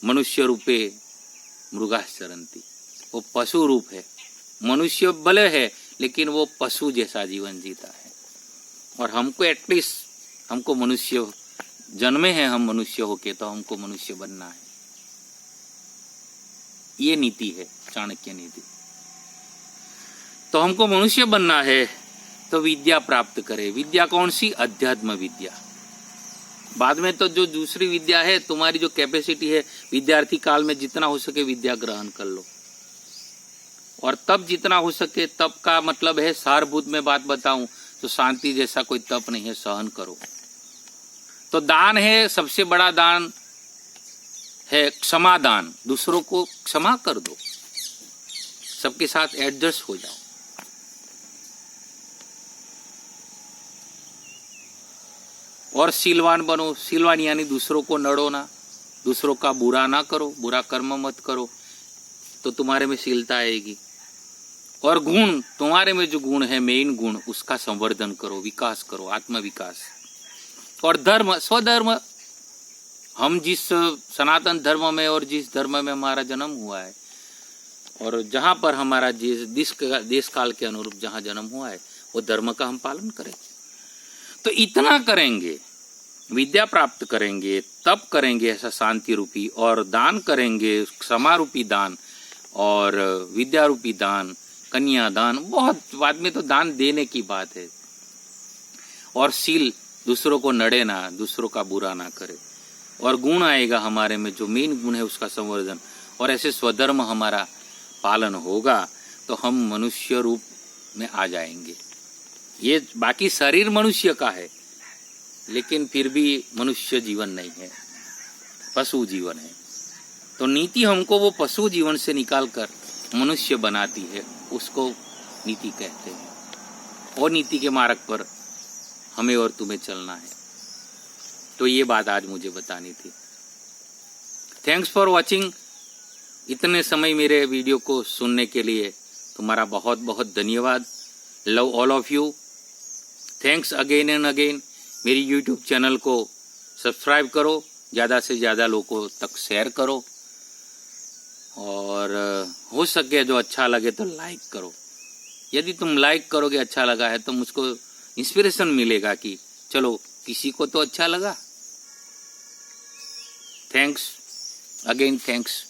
मनुष्य रूपे मृगाश्चरन्ति, वो पशु रूप है। मनुष्य भले है लेकिन वो पशु जैसा जीवन जीता है। और हमको एटलीस्ट हमको मनुष्य जन्मे हैं, हम मनुष्य होके, तो हमको मनुष्य बनना है। ये नीति है चाणक्य नीति। तो हमको मनुष्य बनना है तो विद्या प्राप्त करे। विद्या कौन सी? अध्यात्म विद्या। बाद में तो जो दूसरी विद्या है, तुम्हारी जो कैपेसिटी है, विद्यार्थी काल में जितना हो सके विद्या ग्रहण कर लो। और तब जितना हो सके, तब का मतलब है सारभूत में बात बताऊं तो शांति जैसा कोई तप नहीं है, सहन करो। तो दान है, सबसे बड़ा दान है क्षमादान। दूसरों को क्षमा कर दो, सबके साथ एडजस्ट हो जाओ। और शीलवान बनो। शीलवान यानी दूसरों को नड़ो ना, दूसरों का बुरा ना करो, बुरा कर्म मत करो, तो तुम्हारे में शीलता आएगी। और गुण, तुम्हारे में जो गुण है, मेन गुण, उसका संवर्धन करो, विकास करो, आत्मविकास। और धर्म, स्वधर्म, हम जिस सनातन धर्म में और जिस धर्म में हमारा जन्म हुआ है, और जहाँ पर हमारा देश काल के अनुरूप जहाँ जन्म हुआ है, वो धर्म का हम पालन करें। तो इतना करेंगे, विद्या प्राप्त करेंगे, तप करेंगे ऐसा शांति रूपी, और दान करेंगे, क्षमा रूपी दान, और विद्या रूपी दान, कन्या दान, बहुत बाद में तो दान देने की बात है। और शील, दूसरों को नड़े ना, दूसरों का बुरा ना करे। और गुण आएगा हमारे में, जो मेन गुण है उसका संवर्धन, और ऐसे स्वधर्म हमारा पालन होगा तो हम मनुष्य रूप में आ जाएंगे। ये बाकी शरीर मनुष्य का है, लेकिन फिर भी मनुष्य जीवन नहीं है, पशु जीवन है। तो नीति हमको वो पशु जीवन से निकालकर मनुष्य बनाती है, उसको नीति कहते हैं। और नीति के मार्ग पर हमें और तुम्हें चलना है। तो ये बात आज मुझे बतानी थी। Thanks for watching. इतने समय मेरे वीडियो को सुनने के लिए तुम्हारा बहुत बहुत धन्यवाद। Love all of you. Thanks again and again. मेरी यूट्यूब चैनल को सब्सक्राइब करो, ज़्यादा से ज़्यादा लोगों तक शेयर करो, और हो सके जो अच्छा लगे तो लाइक करो। यदि तुम लाइक करोगे, अच्छा लगा है, तो मुझको इंस्पिरेशन मिलेगा कि चलो किसी को तो अच्छा लगा। Thanks again, thanks.